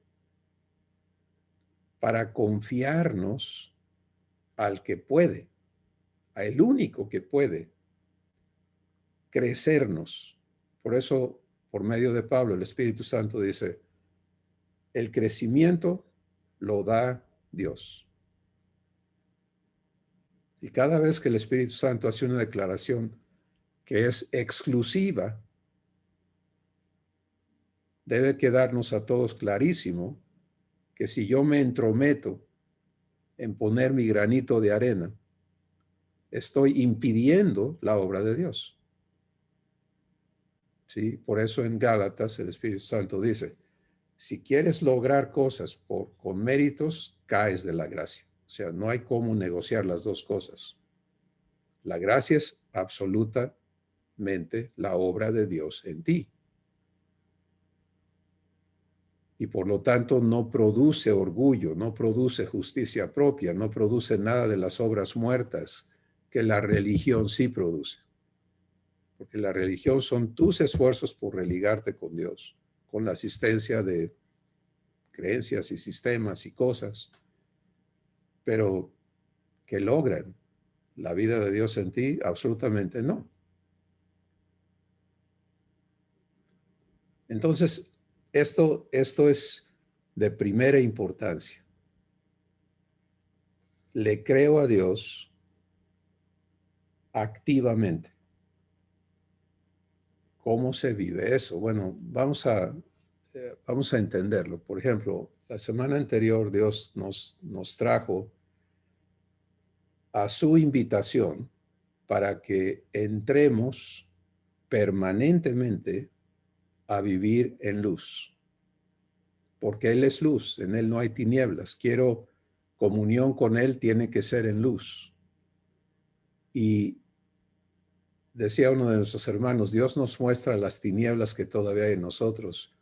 para confiarnos al que puede, al único que puede crecernos. Por eso, por medio de Pablo, el Espíritu Santo dice, el crecimiento lo da Dios. Y cada vez que el Espíritu Santo hace una declaración que es exclusiva, debe quedarnos a todos clarísimo que si yo me entrometo en poner mi granito de arena, estoy impidiendo la obra de Dios. ¿Sí? Por eso en Gálatas el Espíritu Santo dice, si quieres lograr cosas con méritos, caes de la gracia. O sea, no hay cómo negociar las dos cosas. La gracia es absolutamente la obra de Dios en ti. Y por lo tanto no produce orgullo, no produce justicia propia, no produce nada de las obras muertas que la religión sí produce. Porque la religión son tus esfuerzos por religarte con Dios, con la asistencia de creencias y sistemas y cosas, pero que logran la vida de Dios en ti, absolutamente no. Entonces, esto es de primera importancia. Le creo a Dios activamente. ¿Cómo se vive eso? Bueno, vamos a entenderlo. Por ejemplo, la semana anterior Dios nos trajo a su invitación para que entremos permanentemente a vivir en luz. Porque Él es luz, en Él no hay tinieblas. Quiero comunión con Él, tiene que ser en luz. Y decía uno de nuestros hermanos, Dios nos muestra las tinieblas que todavía hay en nosotros.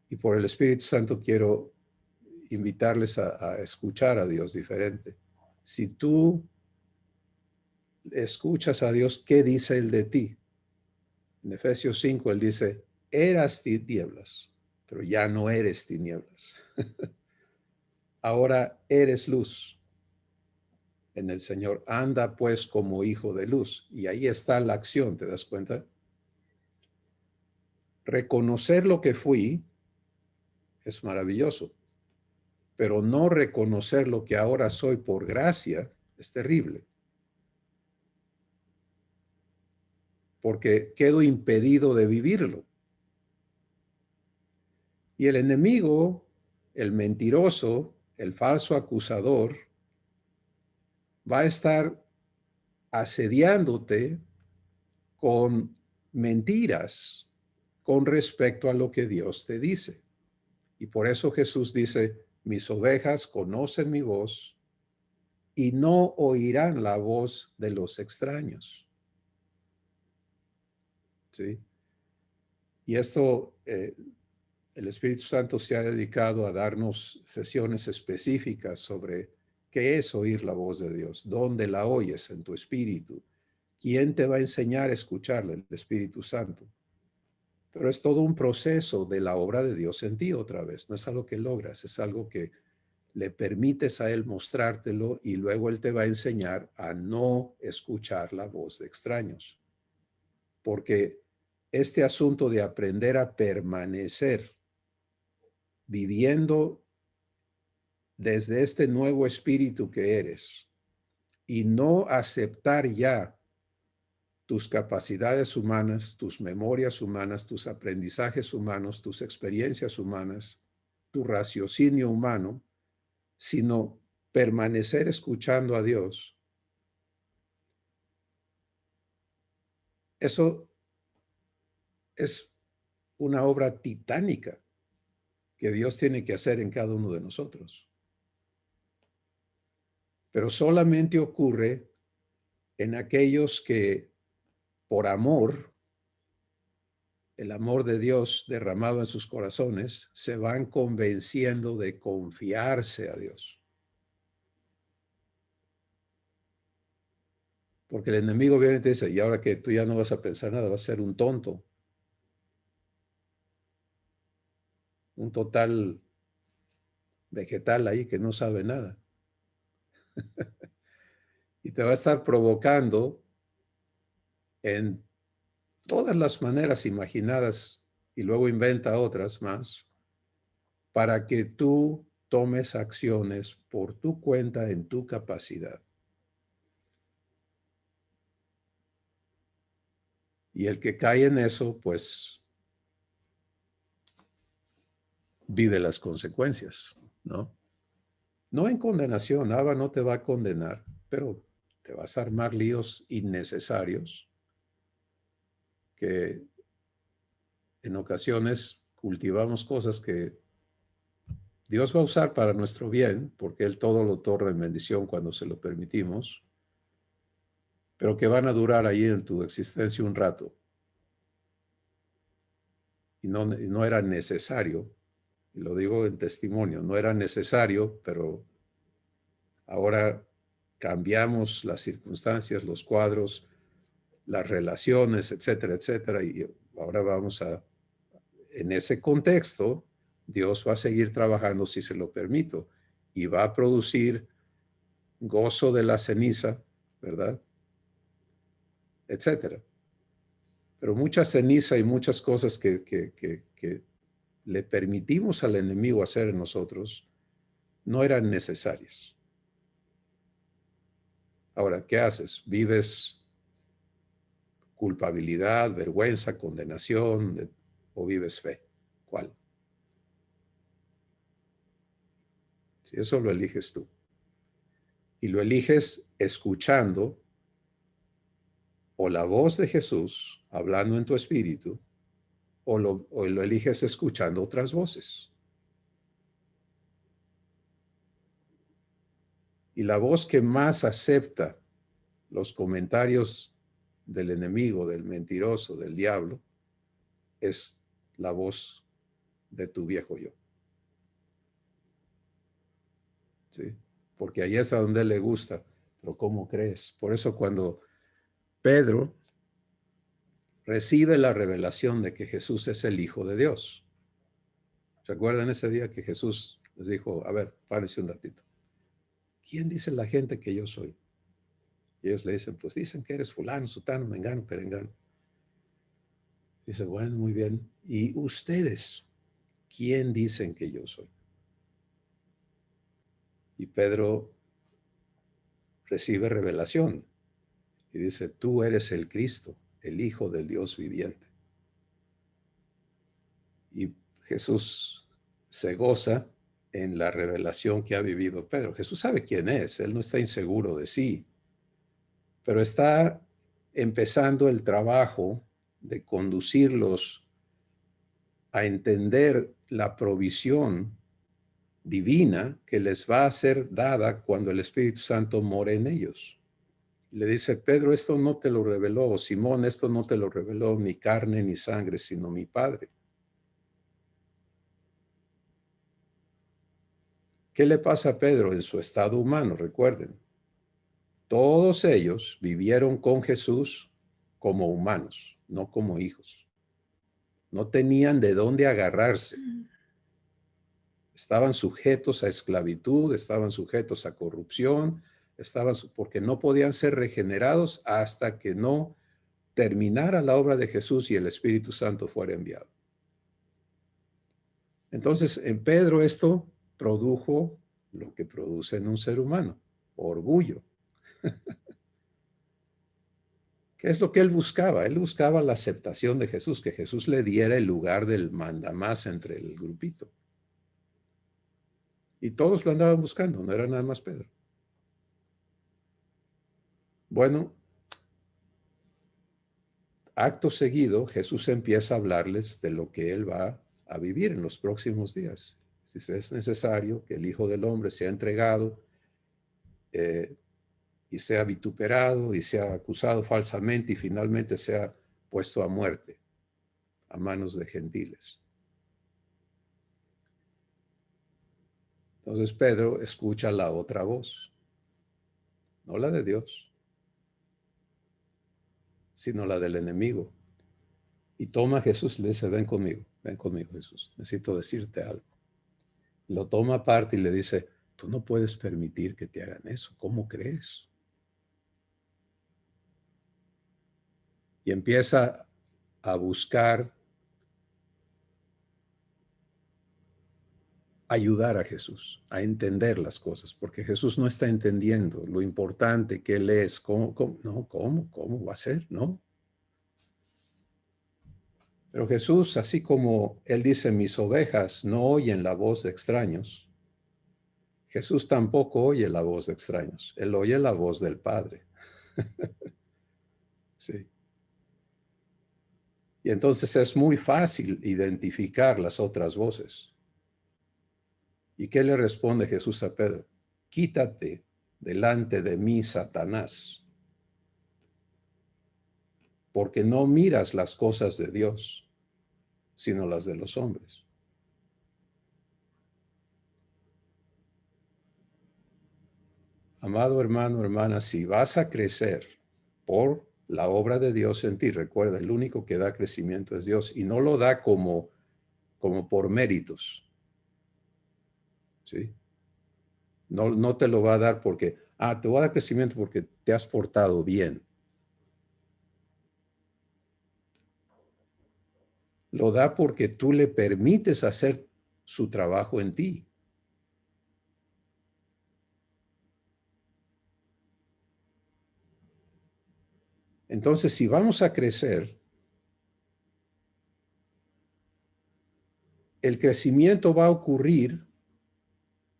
Y por el Espíritu Santo quiero invitarles a escuchar a Dios diferente. Si tú escuchas a Dios, ¿qué dice Él de ti? En Efesios 5, Él dice, eras tinieblas, pero ya no eres tinieblas. Ahora eres luz. En el Señor, anda pues como hijo de luz. Y ahí está la acción, ¿te das cuenta? Reconocer lo que fui es maravilloso, pero no reconocer lo que ahora soy por gracia es terrible. Porque quedo impedido de vivirlo. Y el enemigo, el mentiroso, el falso acusador, va a estar asediándote con mentiras con respecto a lo que Dios te dice. Y por eso Jesús dice, mis ovejas conocen mi voz y no oirán la voz de los extraños. ¿Sí? Y esto, el Espíritu Santo se ha dedicado a darnos sesiones específicas sobre qué es oír la voz de Dios, dónde la oyes en tu espíritu, quién te va a enseñar a escucharla, el Espíritu Santo. Pero es todo un proceso de la obra de Dios en ti otra vez. No es algo que logras, es algo que le permites a Él mostrártelo y luego Él te va a enseñar a no escuchar la voz de extraños. Porque este asunto de aprender a permanecer viviendo desde este nuevo espíritu que eres y no aceptar ya tus capacidades humanas, tus memorias humanas, tus aprendizajes humanos, tus experiencias humanas, tu raciocinio humano, sino permanecer escuchando a Dios. Eso es una obra titánica que Dios tiene que hacer en cada uno de nosotros. Pero solamente ocurre en aquellos que por amor, el amor de Dios derramado en sus corazones, se van convenciendo de confiarse a Dios. Porque el enemigo obviamente dice, y ahora que tú ya no vas a pensar nada, vas a ser un tonto. Un total vegetal ahí que no sabe nada. Y te va a estar provocando en todas las maneras imaginadas y luego inventa otras más para que tú tomes acciones por tu cuenta en tu capacidad. Y el que cae en eso, pues vive las consecuencias, ¿no? No en condenación, Abba no te va a condenar, pero te vas a armar líos innecesarios que en ocasiones cultivamos cosas que Dios va a usar para nuestro bien, porque Él todo lo torna en bendición cuando se lo permitimos, pero que van a durar ahí en tu existencia un rato. Y no era necesario, y lo digo en testimonio, no era necesario, pero ahora cambiamos las circunstancias, los cuadros, las relaciones, etcétera, etcétera, y ahora vamos a, en ese contexto, Dios va a seguir trabajando si se lo permito, y va a producir gozo de la ceniza, ¿verdad? Etcétera. Pero mucha ceniza y muchas cosas que le permitimos al enemigo hacer en nosotros no eran necesarias. Ahora, ¿qué haces? ¿Vives culpabilidad, vergüenza, condenación o vives fe? ¿Cuál? Si eso lo eliges tú. Y lo eliges escuchando o la voz de Jesús hablando en tu espíritu o lo eliges escuchando otras voces. Y la voz que más acepta los comentarios del enemigo, del mentiroso, del diablo, es la voz de tu viejo yo. ¿Sí? Porque ahí es a donde le gusta. Pero ¿cómo crees? Por eso cuando Pedro recibe la revelación de que Jesús es el Hijo de Dios. ¿Se acuerdan ese día que Jesús les dijo, a ver, párense un ratito? ¿Quién dice la gente que yo soy? Y ellos le dicen, pues dicen que eres fulano, sutano, mengano, perengano. Dice, bueno, muy bien. ¿Y ustedes quién dicen que yo soy? Y Pedro recibe revelación y dice, tú eres el Cristo, el Hijo del Dios viviente. Y Jesús se goza en la revelación que ha vivido Pedro. Jesús sabe quién es, él no está inseguro de sí, pero está empezando el trabajo de conducirlos a entender la provisión divina que les va a ser dada cuando el Espíritu Santo more en ellos. Le dice, Pedro, esto no te lo reveló, o Simón, esto no te lo reveló ni carne ni sangre, sino mi Padre. ¿Qué le pasa a Pedro en su estado humano? Recuerden, todos ellos vivieron con Jesús como humanos, no como hijos. No tenían de dónde agarrarse. Estaban sujetos a esclavitud, estaban sujetos a corrupción, porque no podían ser regenerados hasta que no terminara la obra de Jesús y el Espíritu Santo fuera enviado. Entonces, en Pedro esto produjo lo que produce en un ser humano, orgullo. ¿Qué es lo que él buscaba? Él buscaba la aceptación de Jesús, que Jesús le diera el lugar del mandamás entre el grupito. Y todos lo andaban buscando, no era nada más Pedro. Bueno, acto seguido, Jesús empieza a hablarles de lo que él va a vivir en los próximos días. Si es necesario que el Hijo del Hombre sea entregado y sea vituperado y sea acusado falsamente y finalmente sea puesto a muerte a manos de gentiles. Entonces Pedro escucha la otra voz, no la de Dios, sino la del enemigo. Y toma a Jesús y le dice, ven conmigo Jesús, necesito decirte algo. Lo toma aparte y le dice, tú no puedes permitir que te hagan eso, ¿cómo crees? Y empieza a buscar ayudar a Jesús a entender las cosas, porque Jesús no está entendiendo lo importante que él es. ¿Cómo va a ser? No. Pero Jesús, así como él dice, mis ovejas no oyen la voz de extraños, Jesús tampoco oye la voz de extraños. Él oye la voz del Padre. Sí. Y entonces es muy fácil identificar las otras voces. ¿Y qué le responde Jesús a Pedro? Quítate delante de mí, Satanás, porque no miras las cosas de Dios, sino las de los hombres. Amado hermano, hermana, si vas a crecer por la obra de Dios en ti, recuerda, el único que da crecimiento es Dios y no lo da como por méritos. ¿Sí? No te lo va a dar porque, te voy a dar crecimiento porque te has portado bien. Lo da porque tú le permites hacer su trabajo en ti. Entonces, si vamos a crecer, el crecimiento va a ocurrir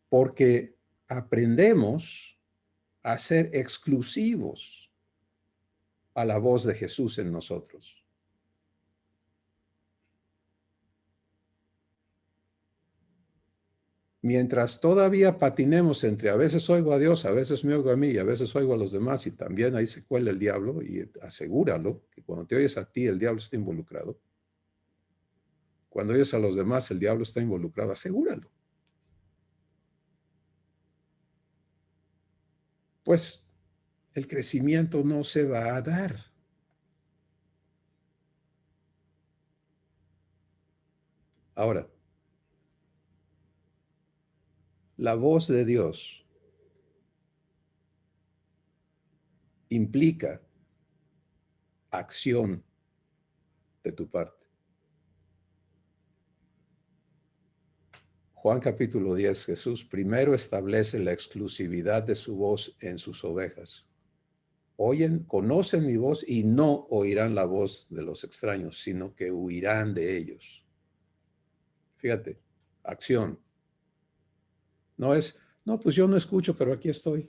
porque aprendemos a ser exclusivos a la voz de Jesús en nosotros. Mientras todavía patinemos entre a veces oigo a Dios, a veces me oigo a mí, y a veces oigo a los demás, y también ahí se cuela el diablo, y asegúralo que cuando te oyes a ti, el diablo está involucrado. Cuando oyes a los demás, el diablo está involucrado, asegúralo. Pues el crecimiento no se va a dar. Ahora, la voz de Dios implica acción de tu parte. Juan capítulo 10, Jesús primero establece la exclusividad de su voz en sus ovejas. Conocen mi voz y no oirán la voz de los extraños, sino que huirán de ellos. Fíjate, acción. No es, pues yo no escucho, pero aquí estoy.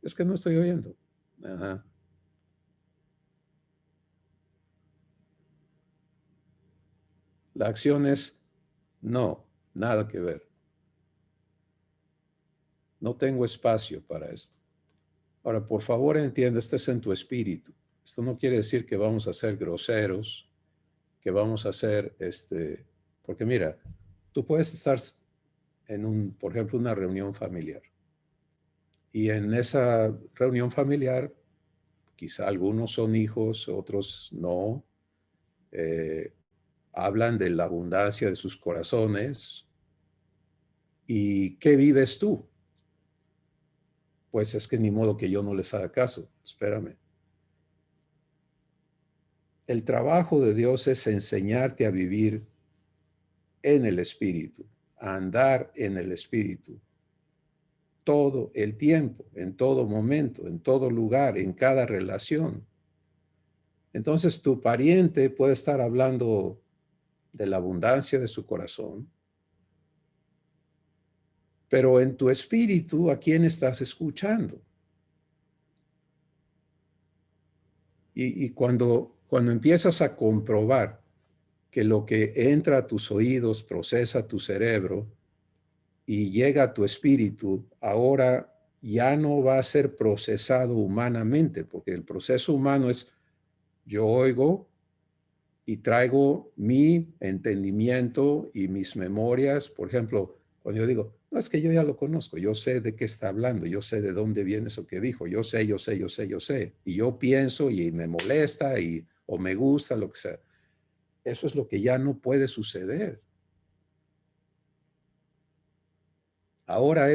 Es que no estoy oyendo. Ajá. La acción es, no, nada que ver. No tengo espacio para esto. Ahora, por favor, entiende, esto es en tu espíritu. Esto no quiere decir que vamos a ser groseros, que vamos a ser, porque mira, tú puedes estar por ejemplo, una reunión familiar. Y en esa reunión familiar, quizá algunos son hijos, otros no, hablan de la abundancia de sus corazones. ¿Y qué vives tú? Pues es que ni modo que yo no les haga caso. Espérame. El trabajo de Dios es enseñarte a vivir en el Espíritu, a andar en el Espíritu. Todo el tiempo, en todo momento, en todo lugar, en cada relación. Entonces tu pariente puede estar hablando de la abundancia de su corazón, pero en tu espíritu, ¿a quién estás escuchando? Y cuando empiezas a comprobar que lo que entra a tus oídos procesa tu cerebro y llega a tu espíritu, ahora ya no va a ser procesado humanamente, porque el proceso humano es yo oigo y traigo mi entendimiento y mis memorias. Por ejemplo, cuando yo digo, no, es que yo ya lo conozco, yo sé de qué está hablando, yo sé de dónde viene eso que dijo, yo sé. Y yo pienso y me molesta o me gusta, lo que sea. Eso es lo que ya no puede suceder. Ahora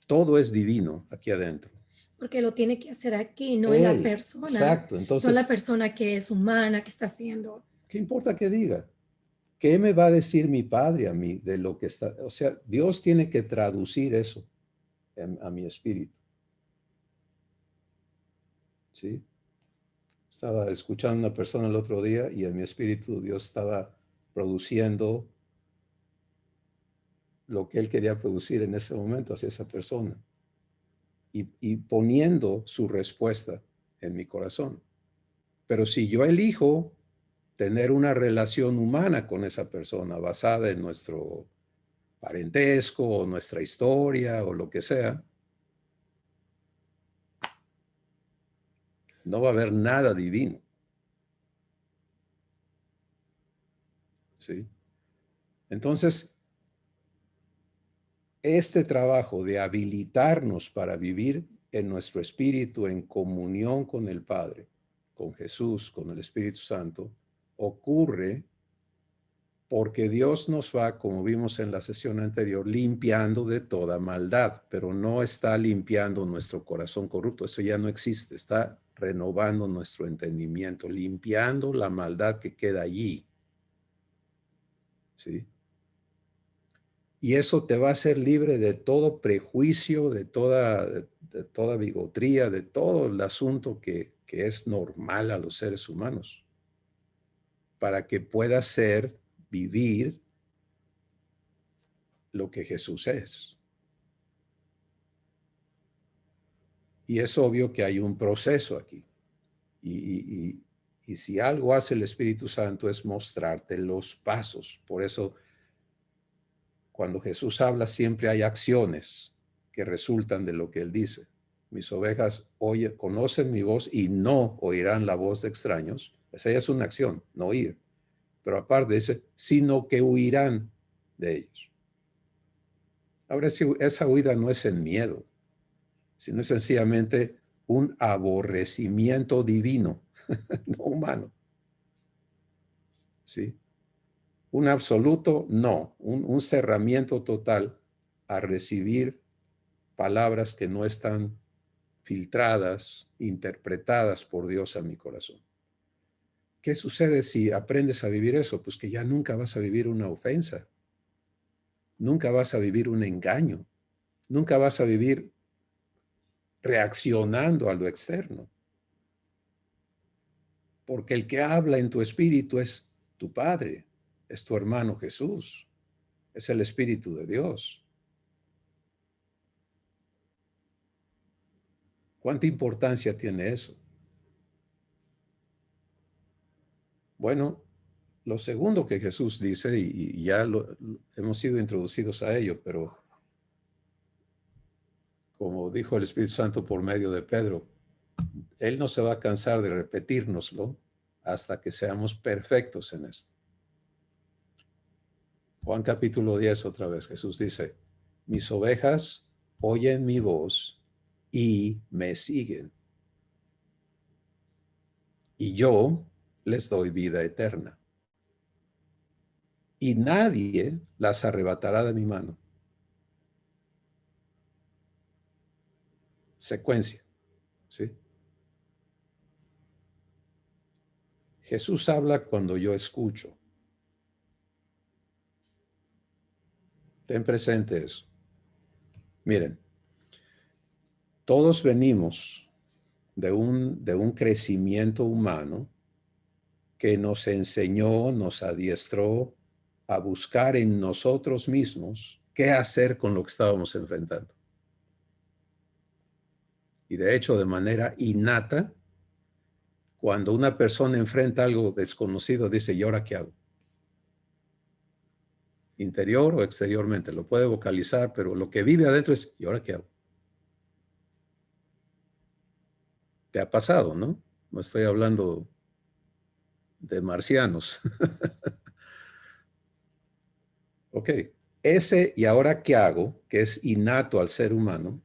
todo es divino aquí adentro. Porque lo tiene que hacer aquí, no en la Él, persona. exacto. No Entonces, la persona que es humana, que está haciendo. ¿qué importa que diga? ¿Qué me va a decir mi padre a mí de lo que está? O sea, Dios tiene que traducir eso a mi espíritu. ¿Sí? Estaba escuchando a una persona el otro día y en mi espíritu Dios estaba produciendo lo que él quería producir en ese momento hacia esa persona y poniendo su respuesta en mi corazón. Pero si yo elijo tener una relación humana con esa persona basada en nuestro parentesco o nuestra historia o lo que sea, no va a haber nada divino. ¿Sí? Entonces, este trabajo de habilitarnos para vivir en nuestro espíritu en comunión con el Padre, con Jesús, con el Espíritu Santo, ocurre porque Dios nos va, como vimos en la sesión anterior, limpiando de toda maldad, pero no está limpiando nuestro corazón corrupto. Eso ya no existe. Está renovando nuestro entendimiento, limpiando la maldad que queda allí. ¿Sí? Y eso te va a hacer libre de todo prejuicio, de toda bigotría, de todo el asunto que es normal a los seres humanos, para que puedas vivir lo que Jesús es. Y es obvio que hay un proceso aquí. Y si algo hace el Espíritu Santo es mostrarte los pasos. Por eso, cuando Jesús habla, siempre hay acciones que resultan de lo que Él dice. Mis ovejas conocen mi voz y no oirán la voz de extraños. Esa ya es una acción, no oír. Pero aparte dice, sino que huirán de ellos. Ahora, esa huida no es en miedo, sino es sencillamente un aborrecimiento divino, no humano. ¿Sí? Un absoluto no, un cerramiento total a recibir palabras que no están filtradas, interpretadas por Dios a mi corazón. ¿Qué sucede si aprendes a vivir eso? Pues que ya nunca vas a vivir una ofensa, nunca vas a vivir un engaño, nunca vas a vivir reaccionando a lo externo. Porque el que habla en tu espíritu es tu Padre, es tu hermano Jesús, es el Espíritu de Dios. ¿Cuánta importancia tiene eso? Bueno, lo segundo que Jesús dice, y ya hemos sido introducidos a ello, pero como dijo el Espíritu Santo por medio de Pedro, Él no se va a cansar de repetírnoslo hasta que seamos perfectos en esto. Juan capítulo 10 otra vez, Jesús dice, mis ovejas oyen mi voz y me siguen. Y yo les doy vida eterna. Y nadie las arrebatará de mi mano. Secuencia, ¿sí? Jesús habla cuando yo escucho. Ten presente eso. Miren, todos venimos de un crecimiento humano que nos enseñó, nos adiestró a buscar en nosotros mismos qué hacer con lo que estábamos enfrentando. Y de hecho, de manera innata, cuando una persona enfrenta algo desconocido, dice, ¿y ahora qué hago? Interior o exteriormente, lo puede vocalizar, pero lo que vive adentro es, ¿y ahora qué hago? ¿Te ha pasado, no? No estoy hablando de marcianos. Ok, ese ¿y ahora qué hago? Que es innato al ser humano,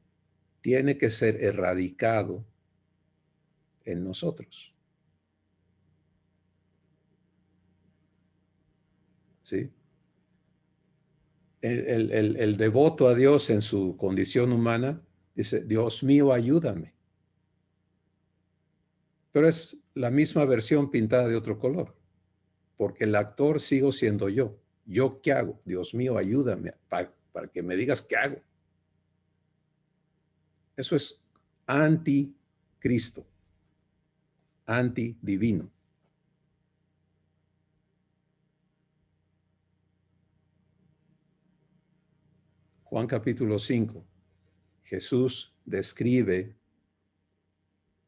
tiene que ser erradicado en nosotros. ¿Sí? El devoto a Dios en su condición humana dice, Dios mío, ayúdame. Pero es la misma versión pintada de otro color, porque el actor sigo siendo yo. ¿Yo qué hago? Dios mío, ayúdame para que me digas qué hago. Eso es anticristo, antidivino. Juan capítulo 5, Jesús describe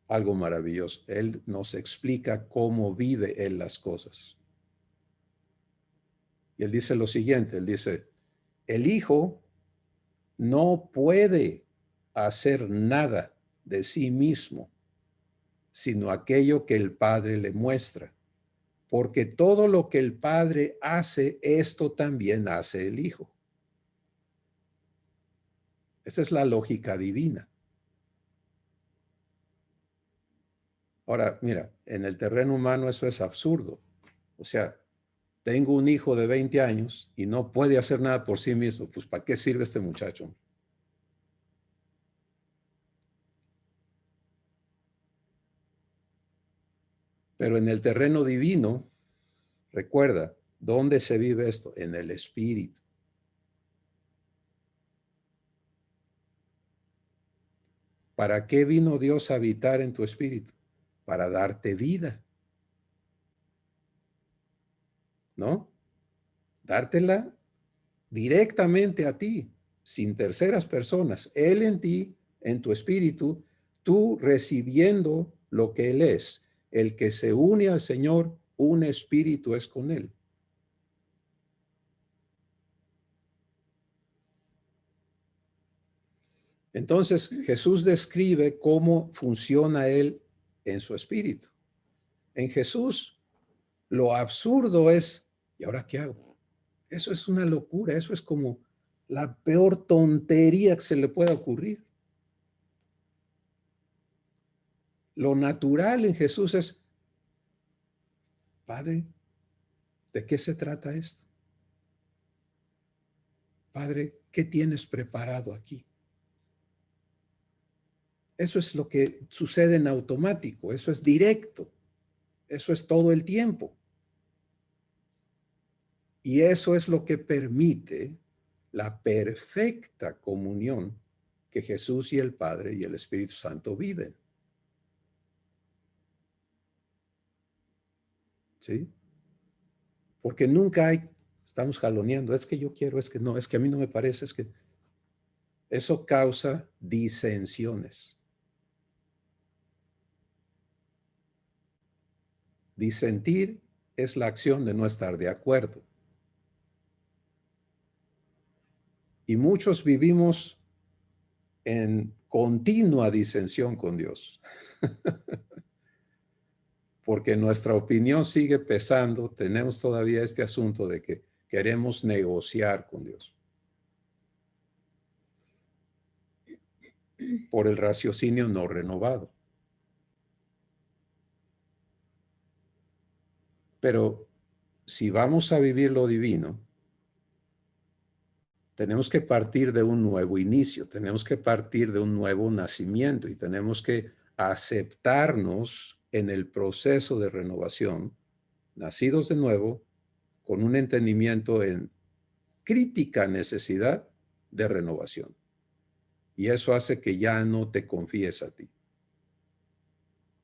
algo maravilloso. Él nos explica cómo vive Él las cosas. Y Él dice lo siguiente, Él dice, el Hijo no puede hacer nada de sí mismo, sino aquello que el Padre le muestra. Porque todo lo que el Padre hace, esto también hace el Hijo. Esa es la lógica divina. Ahora, mira, en el terreno humano eso es absurdo. O sea, tengo un hijo de 20 años y no puede hacer nada por sí mismo. Pues, ¿para qué sirve este muchacho? Pero en el terreno divino, recuerda, ¿dónde se vive esto? En el espíritu. ¿Para qué vino Dios a habitar en tu espíritu? Para darte vida. ¿No? Dártela directamente a ti, sin terceras personas. Él en ti, en tu espíritu, tú recibiendo lo que Él es. El que se une al Señor, un espíritu es con Él. Entonces, Jesús describe cómo funciona Él en su espíritu. En Jesús, lo absurdo es, ¿y ahora qué hago? Eso es una locura, eso es como la peor tontería que se le pueda ocurrir. Lo natural en Jesús es, Padre, ¿de qué se trata esto? Padre, ¿qué tienes preparado aquí? Eso es lo que sucede en automático, eso es directo, eso es todo el tiempo. Y eso es lo que permite la perfecta comunión que Jesús y el Padre y el Espíritu Santo viven. ¿Sí? Porque nunca hay, estamos jaloneando, es que yo quiero, es que no, es que a mí no me parece, es que eso causa disensiones. Disentir es la acción de no estar de acuerdo. Y muchos vivimos en continua disensión con Dios. Porque nuestra opinión sigue pesando, tenemos todavía este asunto de que queremos negociar con Dios. Por el raciocinio no renovado. Pero si vamos a vivir lo divino, tenemos que partir de un nuevo inicio, tenemos que partir de un nuevo nacimiento y tenemos que aceptarnos en el proceso de renovación, nacidos de nuevo, con un entendimiento en crítica necesidad de renovación. Y eso hace que ya no te confíes a ti.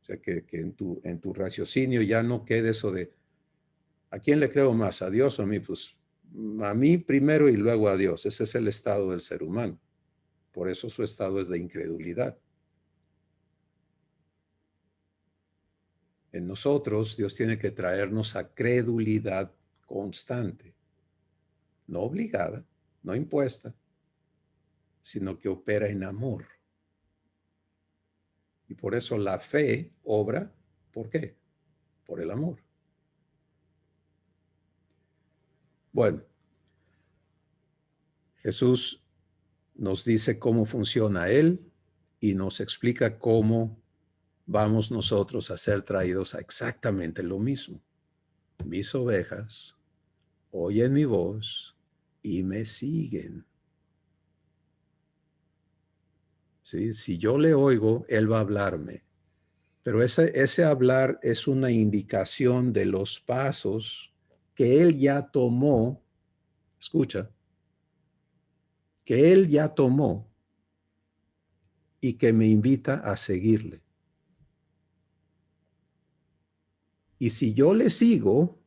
O sea, que en tu raciocinio ya no quede eso de, ¿a quién le creo más? ¿A Dios o a mí? Pues a mí primero y luego a Dios. Ese es el estado del ser humano. Por eso su estado es de incredulidad. En nosotros, Dios tiene que traernos a credulidad constante. No obligada, no impuesta, sino que opera en amor. Y por eso la fe obra, ¿por qué? Por el amor. Bueno, Jesús nos dice cómo funciona Él y nos explica cómo vamos nosotros a ser traídos a exactamente lo mismo. Mis ovejas oyen mi voz y me siguen. ¿Sí? Si yo le oigo, Él va a hablarme. Pero ese hablar es una indicación de los pasos que Él ya tomó. Escucha. Que Él ya tomó y que me invita a seguirle. Y si yo le sigo,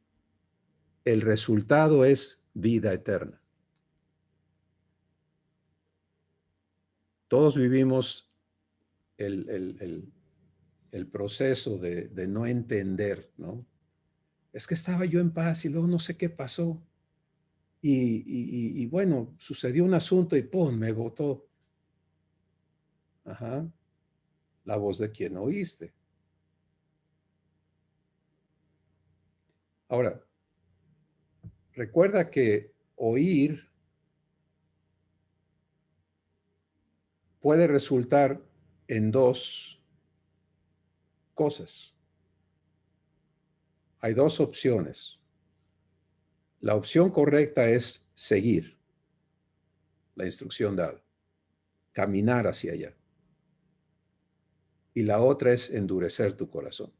el resultado es vida eterna. Todos vivimos el proceso de no entender, ¿no? Es que estaba yo en paz y luego no sé qué pasó. Y bueno, sucedió un asunto y ¡pum! Me botó. Ajá. La voz de quien oíste. Ahora, recuerda que oír puede resultar en dos cosas. Hay dos opciones. La opción correcta es seguir la instrucción dada, caminar hacia allá. Y la otra es endurecer tu corazón.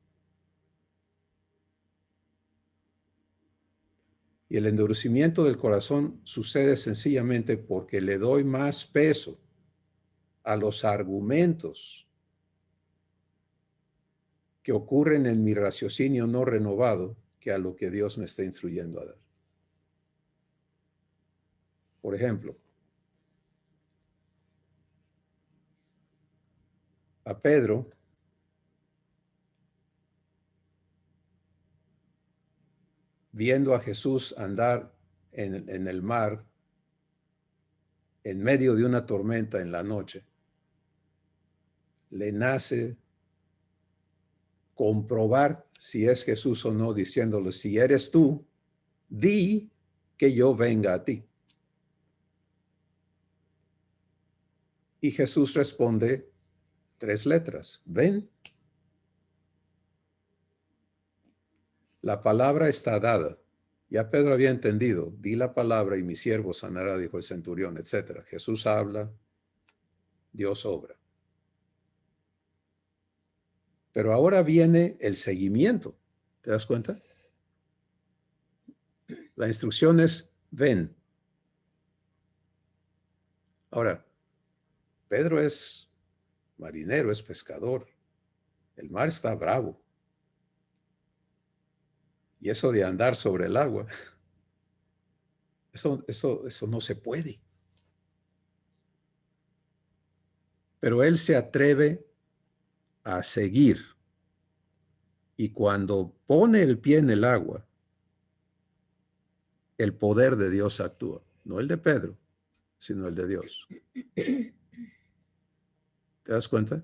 Y el endurecimiento del corazón sucede sencillamente porque le doy más peso a los argumentos que ocurren en mi raciocinio no renovado que a lo que Dios me está instruyendo a dar. Por ejemplo, a Pedro viendo a Jesús andar en el mar en medio de una tormenta en la noche, le nace comprobar si es Jesús o no, diciéndole, si eres tú, di que yo venga a ti. Y Jesús responde 3 letras, ven. La palabra está dada. Ya Pedro había entendido, di la palabra y mi siervo sanará, dijo el centurión, etc. Jesús habla, Dios obra. Pero ahora viene el seguimiento. ¿Te das cuenta? La instrucción es, ven. Ahora, Pedro es marinero, es pescador. El mar está bravo. Y eso de andar sobre el agua, eso no se puede. Pero él se atreve a seguir. Y cuando pone el pie en el agua, el poder de Dios actúa. No el de Pedro, sino el de Dios. ¿Te das cuenta?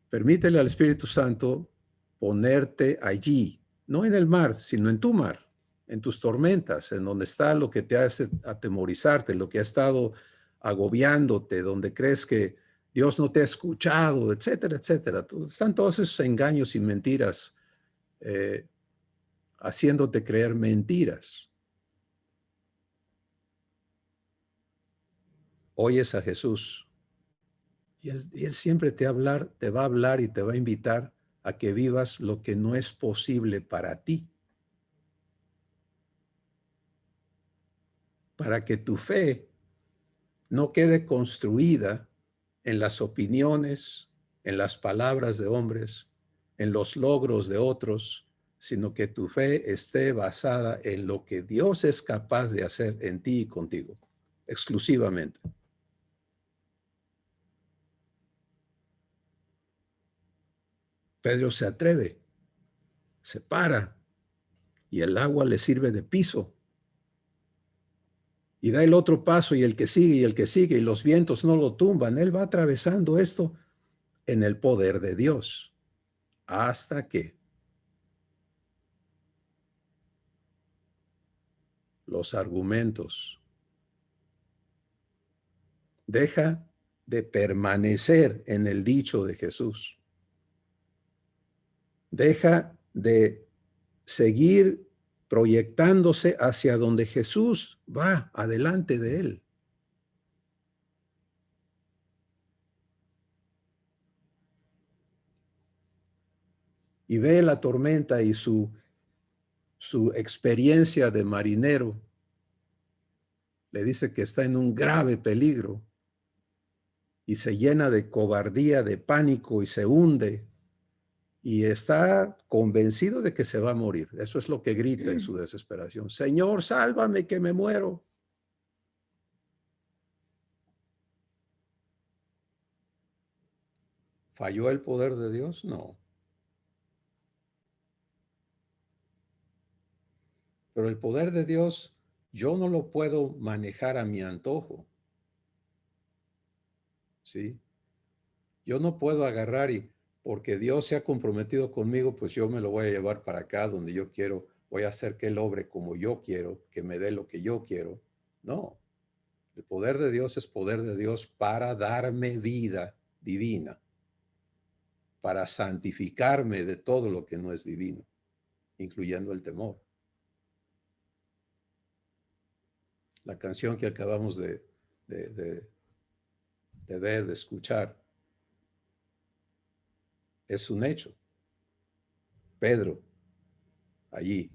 Permítele al Espíritu Santo ponerte allí, no en el mar, sino en tu mar, en tus tormentas, en donde está lo que te hace atemorizarte, lo que ha estado agobiándote, donde crees que Dios no te ha escuchado, etcétera, etcétera. Están todos esos engaños y mentiras haciéndote creer mentiras. Oyes a Jesús y él siempre te va a hablar y te va a invitar a que vivas lo que no es posible para ti. Para que tu fe no quede construida en las opiniones, en las palabras de hombres, en los logros de otros, sino que tu fe esté basada en lo que Dios es capaz de hacer en ti y contigo, exclusivamente. Pedro se atreve, se para, y el agua le sirve de piso. Y da el otro paso y el que sigue y el que sigue, y los vientos no lo tumban. Él va atravesando esto en el poder de Dios. Hasta que los argumentos deja de permanecer en el dicho de Jesús. Deja de seguir proyectándose hacia donde Jesús va adelante de él. Y ve la tormenta y su experiencia de marinero. Le dice que está en un grave peligro y se llena de cobardía, de pánico y se hunde. Y está convencido de que se va a morir. Eso es lo que grita en su desesperación. Señor, sálvame que me muero. ¿Falló el poder de Dios? No. Pero el poder de Dios yo no lo puedo manejar a mi antojo. ¿Sí? Yo no puedo agarrar y porque Dios se ha comprometido conmigo, pues yo me lo voy a llevar para acá donde yo quiero. Voy a hacer que Él obre como yo quiero, que me dé lo que yo quiero. No. El poder de Dios es poder de Dios para darme vida divina, para santificarme de todo lo que no es divino, incluyendo el temor. La canción que acabamos de ver, de escuchar, es un hecho. Pedro, allí,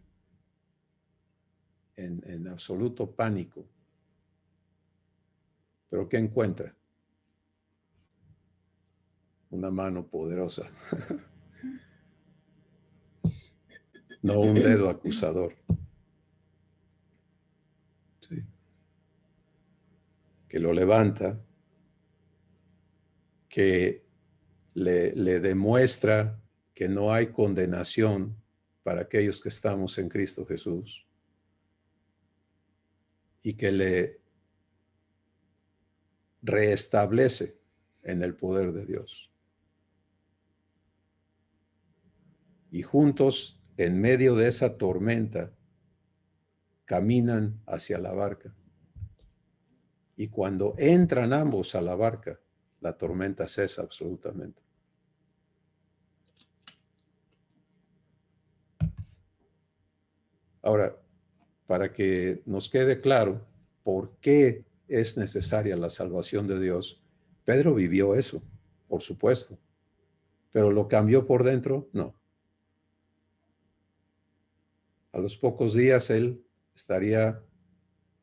en absoluto pánico. ¿Pero qué encuentra? Una mano poderosa. No un dedo acusador. Sí. Que lo levanta, que le demuestra que no hay condenación para aquellos que estamos en Cristo Jesús y que le reestablece en el poder de Dios. Y juntos, en medio de esa tormenta, caminan hacia la barca. Y cuando entran ambos a la barca, la tormenta cesa absolutamente. Ahora, para que nos quede claro por qué es necesaria la salvación de Dios, Pedro vivió eso, por supuesto, pero ¿lo cambió por dentro? No. A los pocos días él estaría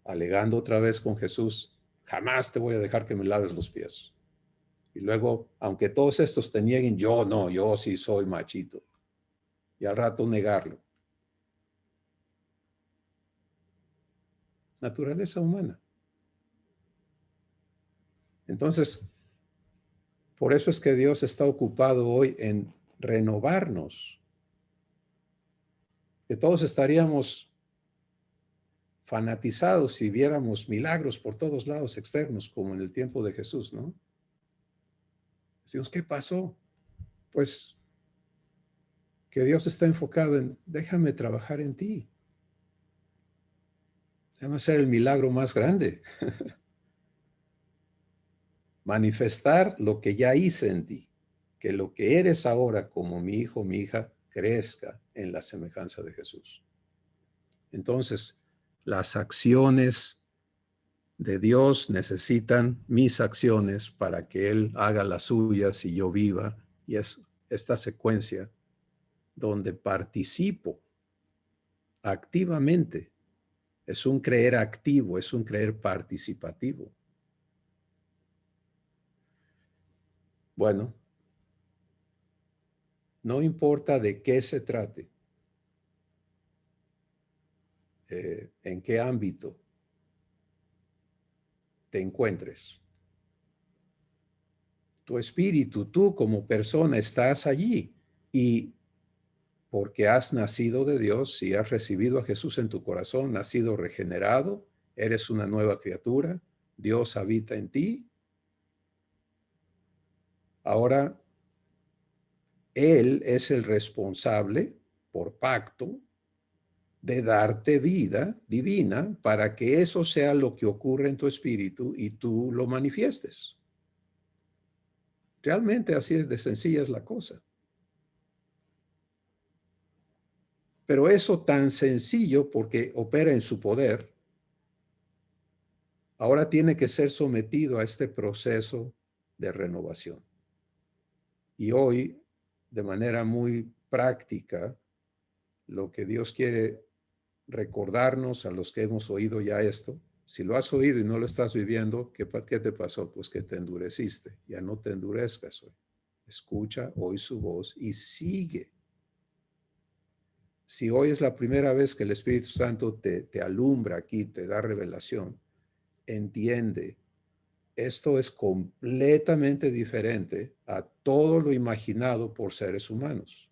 alegando otra vez con Jesús, jamás te voy a dejar que me laves los pies. Y luego, aunque todos estos te nieguen, yo no, yo sí soy machito. Y al rato negarlo. Naturaleza humana. Entonces, por eso es que Dios está ocupado hoy en renovarnos. Que todos estaríamos fanatizados si viéramos milagros por todos lados externos, como en el tiempo de Jesús, ¿no? Decimos, ¿qué pasó? Pues que Dios está enfocado en, déjame trabajar en ti. Déjame hacer el milagro más grande. Manifestar lo que ya hice en ti. Que lo que eres ahora como mi hijo, mi hija, crezca en la semejanza de Jesús. Entonces, las acciones de Dios necesitan mis acciones para que Él haga las suyas y yo viva. Y es esta secuencia donde participo activamente. Es un creer activo, es un creer participativo. Bueno, no importa de qué se trate, en qué ámbito te encuentres. Tu espíritu, tú como persona estás allí y porque has nacido de Dios, si has recibido a Jesús en tu corazón, has sido regenerado, eres una nueva criatura, Dios habita en ti. Ahora, Él es el responsable por pacto de darte vida divina para que eso sea lo que ocurre en tu espíritu y tú lo manifiestes. Realmente así es de sencilla es la cosa. Pero eso tan sencillo porque opera en su poder, ahora tiene que ser sometido a este proceso de renovación. Y hoy, de manera muy práctica, lo que Dios quiere recordarnos a los que hemos oído ya esto, si lo has oído y no lo estás viviendo, ¿qué te pasó? Pues que te endureciste. Ya no te endurezcas hoy. Escucha hoy su voz y sigue. Si hoy es la primera vez que el Espíritu Santo te alumbra aquí, te da revelación, entiende, esto es completamente diferente a todo lo imaginado por seres humanos.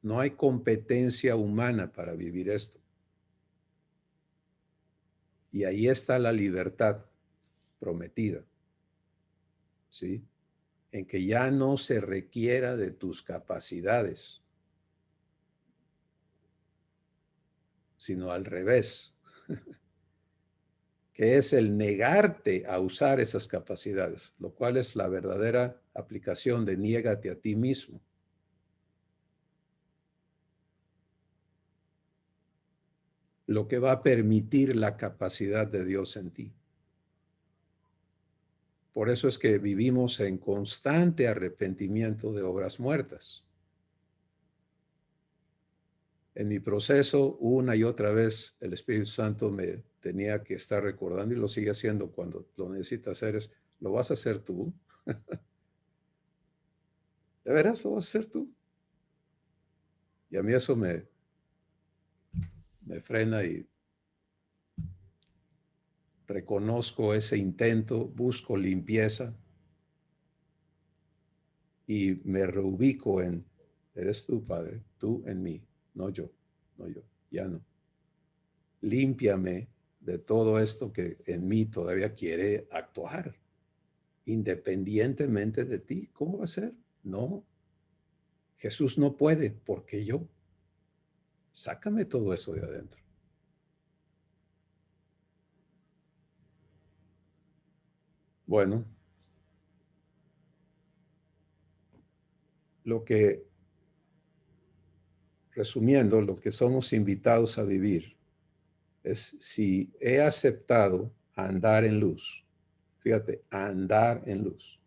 No hay competencia humana para vivir esto. Y ahí está la libertad prometida, ¿sí? En que ya no se requiera de tus capacidades, sino al revés, que es el negarte a usar esas capacidades, lo cual es la verdadera aplicación de niégate a ti mismo. Lo que va a permitir la capacidad de Dios en ti. Por eso es que vivimos en constante arrepentimiento de obras muertas. En mi proceso, una y otra vez, el Espíritu Santo me tenía que estar recordando y lo sigue haciendo cuando lo necesita hacer, es, ¿lo vas a hacer tú? ¿De veras lo vas a hacer tú? Y a mí eso me frena y reconozco ese intento, busco limpieza y me reubico en, eres tú, Padre, tú en mí, no yo, ya no. Límpiame de todo esto que en mí todavía quiere actuar, independientemente de ti. ¿Cómo va a ser? No, Jesús no puede, porque yo. Sácame todo eso de adentro. Bueno, resumiendo, lo que somos invitados a vivir es si he aceptado andar en luz. Fíjate, andar en luz.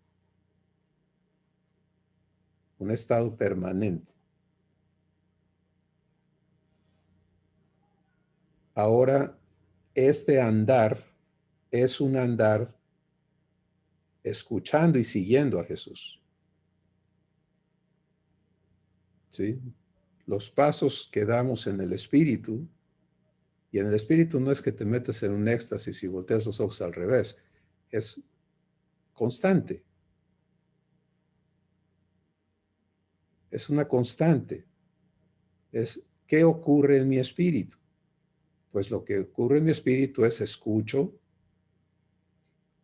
Un estado permanente. Ahora, este andar es un andar escuchando y siguiendo a Jesús. ¿Sí? Los pasos que damos en el Espíritu, y en el Espíritu no es que te metas en un éxtasis y volteas los ojos al revés, es constante. Es una constante. Es, ¿qué ocurre en mi espíritu? Pues lo que ocurre en mi espíritu es escucho,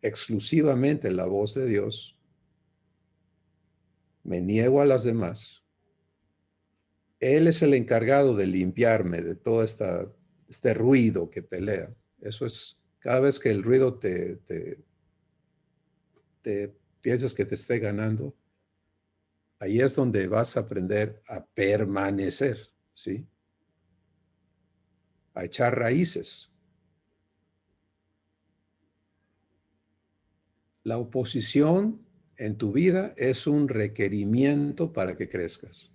exclusivamente la voz de Dios, me niego a las demás, Él es el encargado de limpiarme de todo este ruido que pelea. Eso es, cada vez que el ruido te piensas que te esté ganando, ahí es donde vas a aprender a permanecer, ¿sí? A echar raíces. La oposición en tu vida es un requerimiento para que crezcas.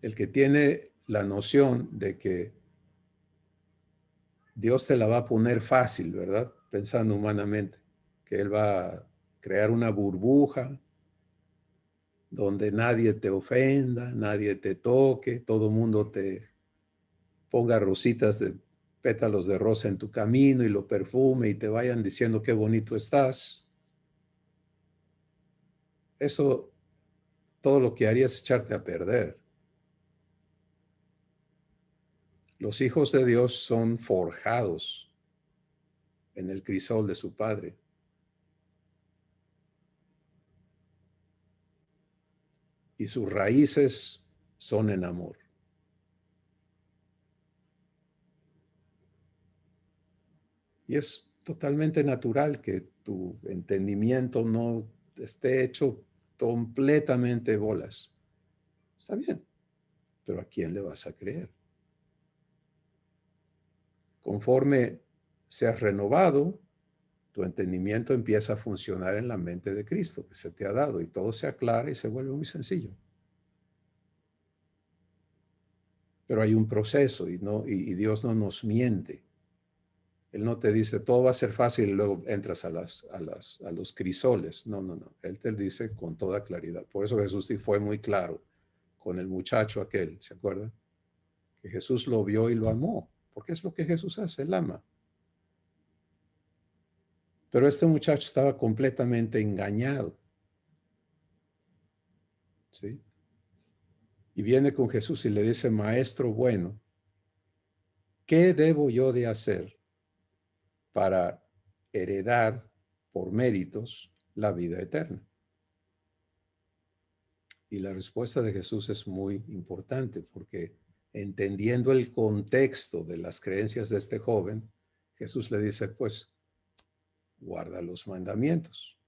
El que tiene la noción de que Dios te la va a poner fácil, ¿verdad? Pensando humanamente, que Él va a crear una burbuja donde nadie te ofenda, nadie te toque, todo mundo te ponga rositas de pétalos de rosa en tu camino y lo perfume y te vayan diciendo qué bonito estás. Eso, todo lo que haría es echarte a perder. Los hijos de Dios son forjados en el crisol de su Padre. Y sus raíces son en amor. Y es totalmente natural que tu entendimiento no esté hecho completamente bolas. Está bien, pero ¿a quién le vas a creer? Conforme seas renovado, tu entendimiento empieza a funcionar en la mente de Cristo que se te ha dado y todo se aclara y se vuelve muy sencillo. Pero hay un proceso y Dios no nos miente. Él no te dice todo va a ser fácil y luego entras a los crisoles. No, no, no. Él te dice con toda claridad. Por eso Jesús sí fue muy claro con el muchacho aquel, ¿se acuerdan? Que Jesús lo vio y lo amó. Porque es lo que Jesús hace, Él ama. Pero este muchacho estaba completamente engañado. ¿Sí? Y viene con Jesús y le dice, maestro bueno, ¿qué debo yo de hacer para heredar por méritos la vida eterna? Y la respuesta de Jesús es muy importante porque entendiendo el contexto de las creencias de este joven, Jesús le dice, pues, guarda los mandamientos.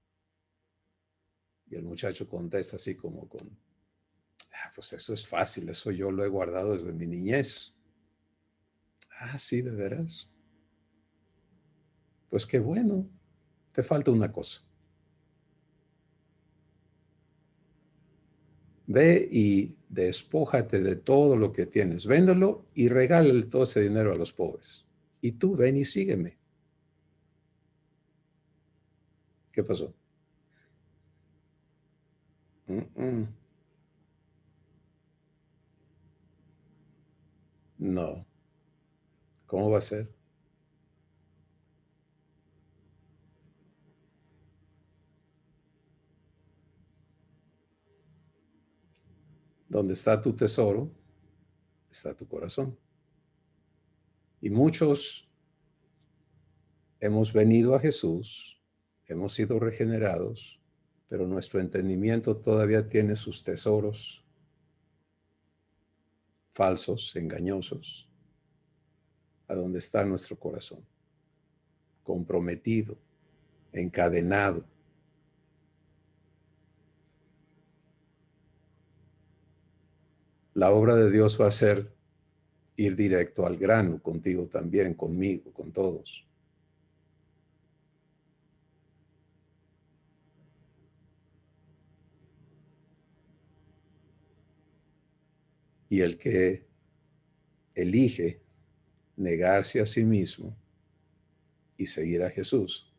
Y el muchacho contesta así como pues eso es fácil, eso yo lo he guardado desde mi niñez. Sí, ¿de veras? Pues qué bueno, te falta una cosa. Ve y despójate de todo lo que tienes, véndelo y regálale todo ese dinero a los pobres. Y tú ven y sígueme. ¿Qué pasó? No. ¿Cómo va a ser? Donde está tu tesoro, está tu corazón. Y muchos hemos venido a Jesús, hemos sido regenerados, pero nuestro entendimiento todavía tiene sus tesoros falsos, engañosos, a donde está nuestro corazón, comprometido, encadenado. La obra de Dios va a ser ir directo al grano, contigo también, conmigo, con todos. Y el que elige negarse a sí mismo y seguir a Jesús.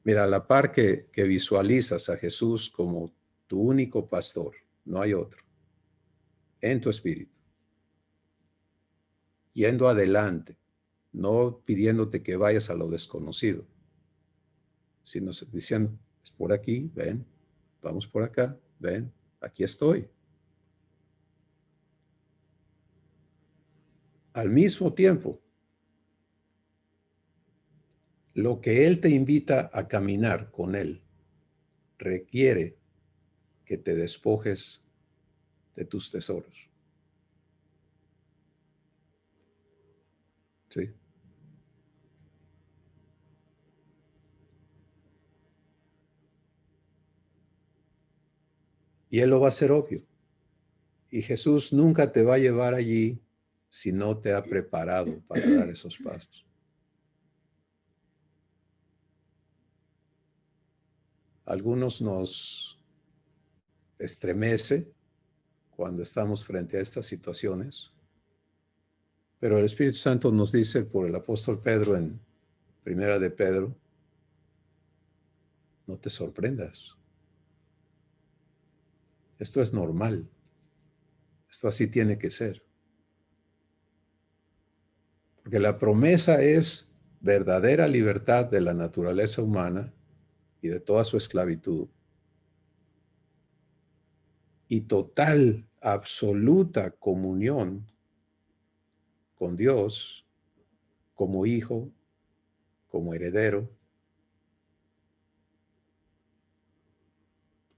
Mira, a la par que visualizas a Jesús como tu único pastor, no hay otro, en tu espíritu, yendo adelante, no pidiéndote que vayas a lo desconocido, sino diciendo, es por aquí, ven, vamos por acá, ven, aquí estoy. Al mismo tiempo, lo que Él te invita a caminar con Él requiere que te despojes de tus tesoros. ¿Sí? Y Él lo va a hacer obvio. Y Jesús nunca te va a llevar allí si no te ha preparado para dar esos pasos. Algunos nos estremece cuando estamos frente a estas situaciones, pero el Espíritu Santo nos dice por el apóstol Pedro en Primera de Pedro, no te sorprendas. Esto es normal. Esto así tiene que ser. Porque la promesa es verdadera libertad de la naturaleza humana y de toda su esclavitud. Y total, absoluta comunión con Dios como hijo, como heredero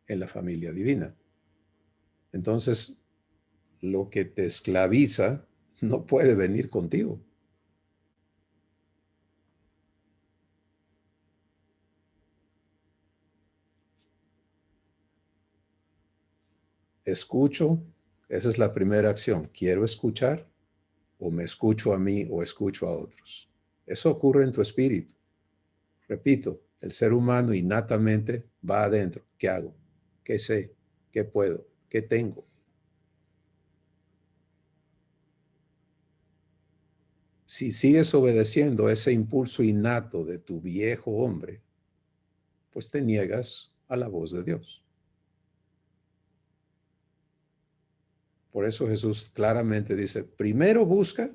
en la familia divina. Entonces, lo que te esclaviza no puede venir contigo. Escucho, esa es la primera acción. Quiero escuchar, o me escucho a mí o escucho a otros. Eso ocurre en tu espíritu. Repito, el ser humano innatamente va adentro. ¿Qué hago? ¿Qué sé? ¿Qué puedo? ¿Qué tengo? Si sigues obedeciendo ese impulso innato de tu viejo hombre, pues te niegas a la voz de Dios. Por eso Jesús claramente dice, primero busca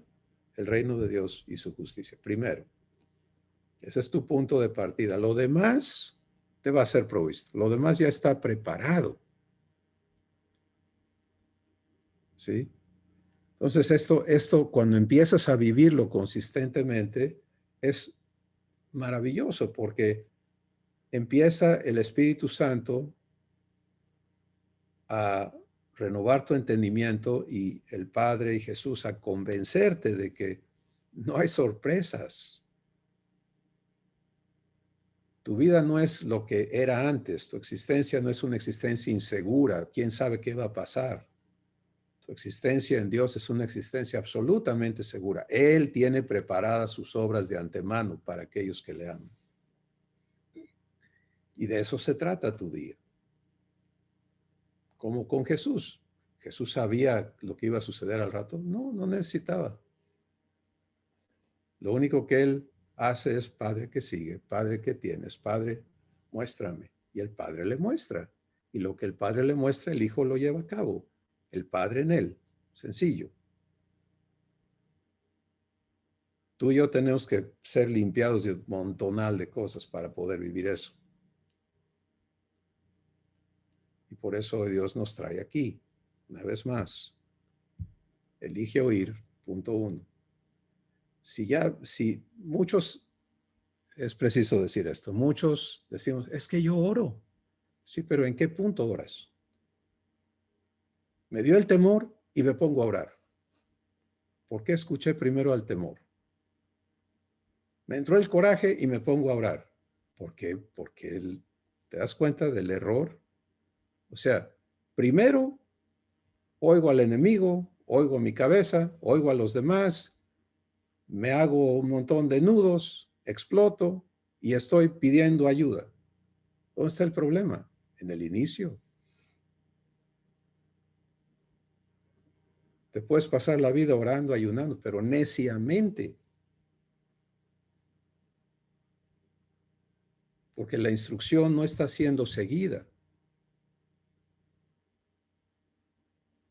el reino de Dios y su justicia. Primero. Ese es tu punto de partida. Lo demás te va a ser provisto. Lo demás ya está preparado. ¿Sí? Entonces, esto cuando empiezas a vivirlo consistentemente, es maravilloso porque empieza el Espíritu Santo a renovar tu entendimiento y el Padre y Jesús a convencerte de que no hay sorpresas. Tu vida no es lo que era antes. Tu existencia no es una existencia insegura. ¿Quién sabe qué va a pasar? Tu existencia en Dios es una existencia absolutamente segura. Él tiene preparadas sus obras de antemano para aquellos que le aman. Y de eso se trata tu día. Como con Jesús. ¿Jesús sabía lo que iba a suceder al rato? No, no necesitaba. Lo único que él hace es, Padre, ¿qué sigue? Padre, ¿qué tienes? Padre, muéstrame. Y el Padre le muestra. Y lo que el Padre le muestra, el Hijo lo lleva a cabo. El Padre en él. Sencillo. Tú y yo tenemos que ser limpiados de un montonal de cosas para poder vivir eso. Y por eso Dios nos trae aquí. Una vez más, elige oír, punto 1. Si muchos, es preciso decir esto, muchos decimos, es que yo oro. Sí, pero ¿en qué punto oras? Me dio el temor y me pongo a orar. ¿Por qué escuché primero al temor? Me entró el coraje y me pongo a orar. ¿Por qué? Porque te das cuenta del error. O sea, primero oigo al enemigo, oigo mi cabeza, oigo a los demás, me hago un montón de nudos, exploto y estoy pidiendo ayuda. ¿Dónde está el problema? En el inicio. Te puedes pasar la vida orando, ayunando, pero neciamente. Porque la instrucción no está siendo seguida.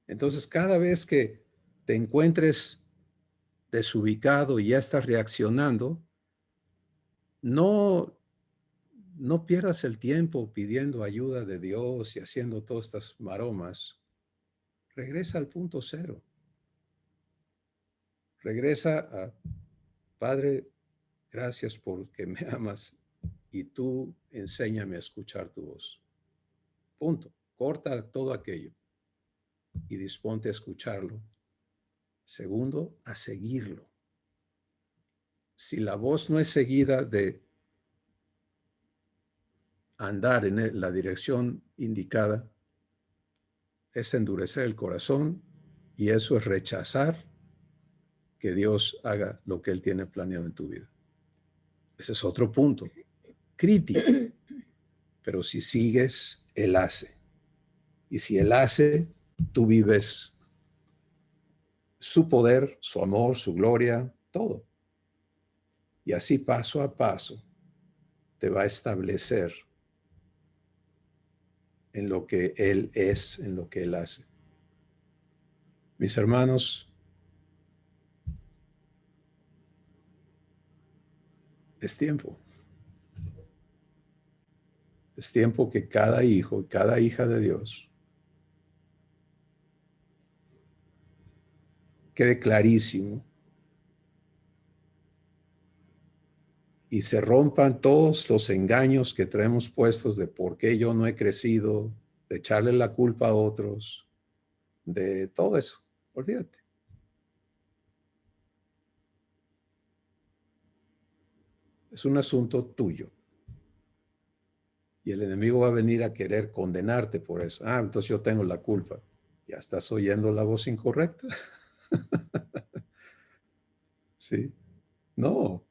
Entonces, cada vez que te encuentres desubicado y ya estás reaccionando, no pierdas el tiempo pidiendo ayuda de Dios y haciendo todas estas maromas. Regresa al punto 0. Regresa a, Padre, Gracias porque me amas y tú enséñame a escuchar tu voz. Punto. Corta todo aquello y disponte a escucharlo. Segundo, a seguirlo. Si la voz no es seguida de andar en la dirección indicada, es endurecer el corazón y eso es rechazar que Dios haga lo que Él tiene planeado en tu vida. Ese es otro punto crítico. Pero si sigues, Él hace. Y si Él hace, tú vives su poder, su amor, su gloria, todo. Y así paso a paso te va a establecer en lo que Él es, en lo que Él hace. Mis hermanos, es tiempo. Es tiempo que cada hijo y cada hija de Dios quede clarísimo y se rompan todos los engaños que traemos puestos de por qué yo no he crecido, de echarle la culpa a otros, de todo eso. Olvídate. Es un asunto tuyo. Y el enemigo va a venir a querer condenarte por eso. Ah, entonces yo tengo la culpa. Ya estás oyendo la voz incorrecta. ¿Sí? No.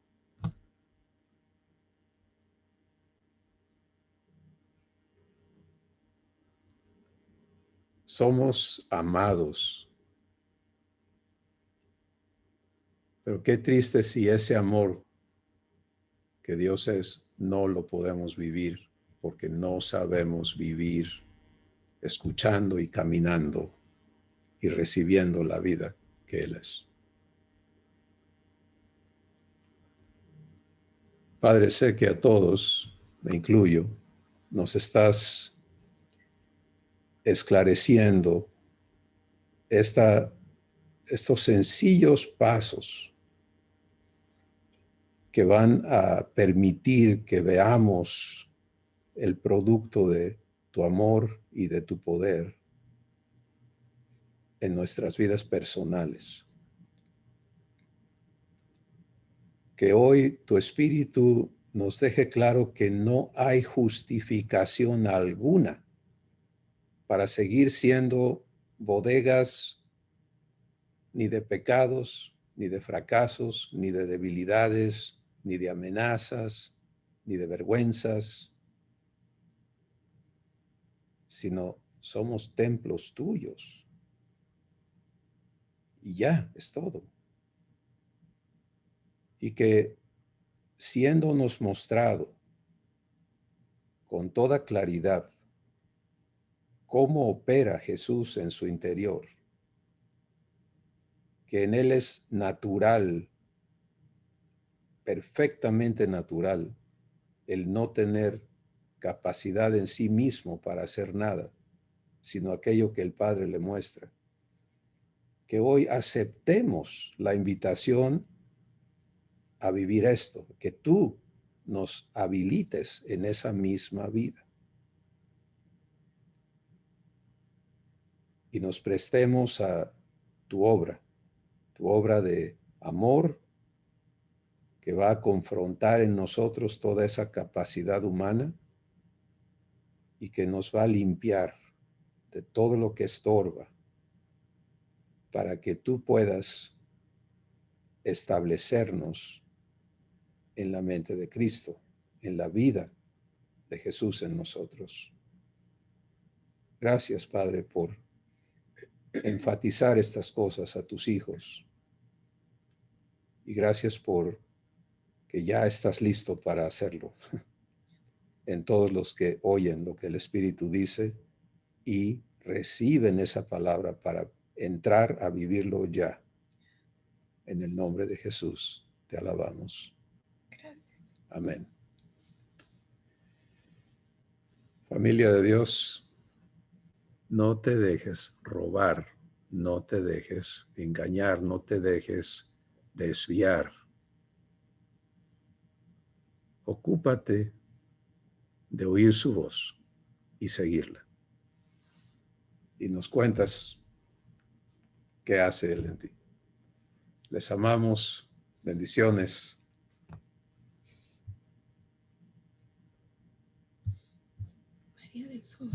Somos amados. Pero qué triste si ese amor que Dios es, no lo podemos vivir porque no sabemos vivir escuchando y caminando y recibiendo la vida que Él es. Padre, sé que a todos, me incluyo, nos estás esclareciendo estos sencillos pasos que van a permitir que veamos el producto de tu amor y de tu poder en nuestras vidas personales. Que hoy tu Espíritu nos deje claro que no hay justificación alguna para seguir siendo bodegas ni de pecados, ni de fracasos, ni de debilidades, ni de amenazas, ni de vergüenzas, sino somos templos tuyos. Y ya, es todo. Y que siéndonos mostrado con toda claridad cómo opera Jesús en su interior, que en Él es natural, perfectamente natural, el no tener capacidad en sí mismo para hacer nada, sino aquello que el Padre le muestra. Que hoy aceptemos la invitación a vivir esto, que tú nos habilites en esa misma vida. Y nos prestemos a tu obra de amor que va a confrontar en nosotros toda esa capacidad humana y que nos va a limpiar de todo lo que estorba para que tú puedas establecernos en la mente de Cristo, en la vida de Jesús en nosotros. Gracias, Padre, por enfatizar estas cosas a tus hijos. Y gracias por que ya estás listo para hacerlo en todos los que oyen lo que el Espíritu dice y reciben esa palabra para entrar a vivirlo ya. En el nombre de Jesús te alabamos. Gracias. Amén. Familia de Dios, no te dejes robar, no te dejes engañar, no te dejes desviar ocúpate de oír su voz y seguirla. Y nos cuentas qué hace Él en ti. Les amamos. Bendiciones. María del Sol.